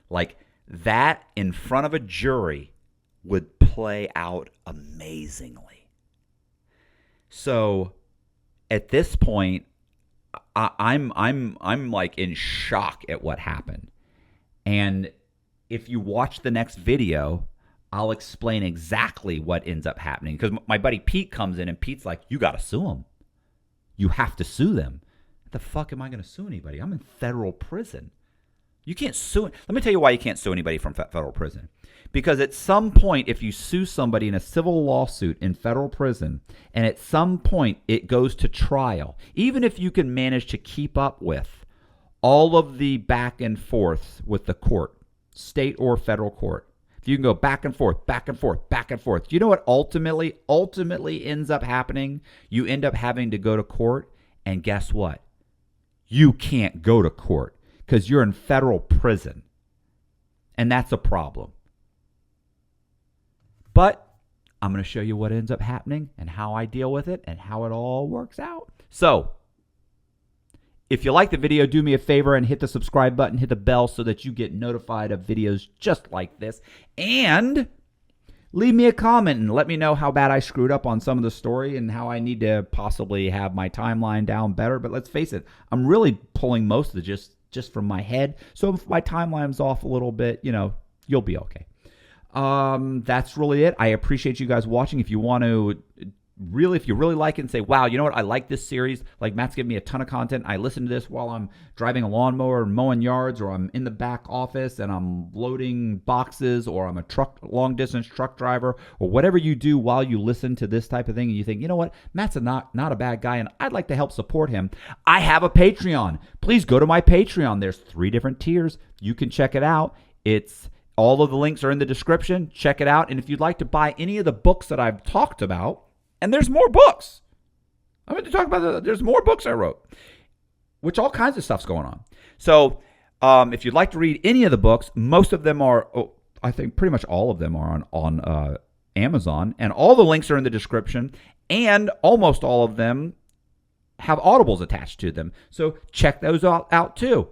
Like, that in front of a jury would play out amazingly. So at this point, I'm like in shock at what happened. And if you watch the next video, I'll explain exactly what ends up happening. Because my buddy Pete comes in, and Pete's like, you got to sue them. You have to sue them. What the fuck am I going to sue anybody? I'm in federal prison. You can't sue. Let me tell you why you can't sue anybody from federal prison. Because at some point, if you sue somebody in a civil lawsuit in federal prison, and at some point it goes to trial, even if you can manage to keep up with all of the back and forth with the court, state or federal court, if you can go back and forth, back and forth, back and forth, you know what ultimately ends up happening? You end up having to go to court, and guess what? You can't go to court because you're in federal prison. And that's a problem. But I'm going to show you what ends up happening and how I deal with it and how it all works out. So, if you like the video, do me a favor and hit the subscribe button, hit the bell so that you get notified of videos just like this. And leave me a comment and let me know how bad I screwed up on some of the story and how I need to possibly have my timeline down better. But let's face it, I'm really pulling most of it just from my head. So if my timeline's off a little bit, you'll be okay. That's really it. I appreciate you guys watching. If you want to if you really like it and say, wow, you know what? I like this series. Like, Matt's giving me a ton of content. I listen to this while I'm driving a lawnmower and mowing yards, or I'm in the back office and I'm loading boxes, or I'm a long distance truck driver, or whatever you do while you listen to this type of thing. And you think, you know what? Matt's not a bad guy, and I'd like to help support him. I have a Patreon. Please go to my Patreon. There's 3 different tiers. You can check it out. All of the links are in the description. Check it out. And if you'd like to buy any of the books that I've talked about, and there's more books. I'm going to talk about there's more books I wrote, which all kinds of stuff's going on. So if you'd like to read any of the books, most of them are, I think pretty much all of them are on Amazon, and all the links are in the description, and almost all of them have audibles attached to them. So check those out too.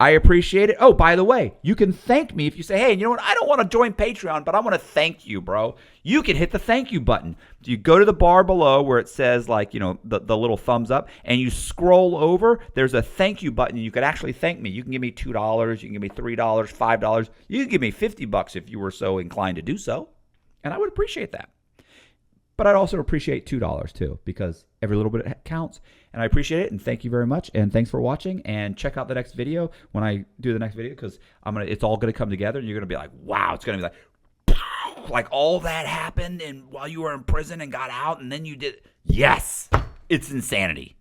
I appreciate it. Oh, by the way, you can thank me if you say, hey, you know what? I don't want to join Patreon, but I want to thank you, bro. You can hit the thank you button. You go to the bar below where it says, the little thumbs up, and you scroll over. There's a thank you button. You could actually thank me. You can give me $2. You can give me $3, $5. You can give me $50 if you were so inclined to do so, and I would appreciate that. But I'd also appreciate $2 too, because every little bit counts. And I appreciate it, and thank you very much. And thanks for watching. And check out the next video when I do the next video, because it's all gonna come together, and you're gonna be like, wow, it's gonna be like all that happened, and while you were in prison and got out, and then you did. Yes, it's insanity.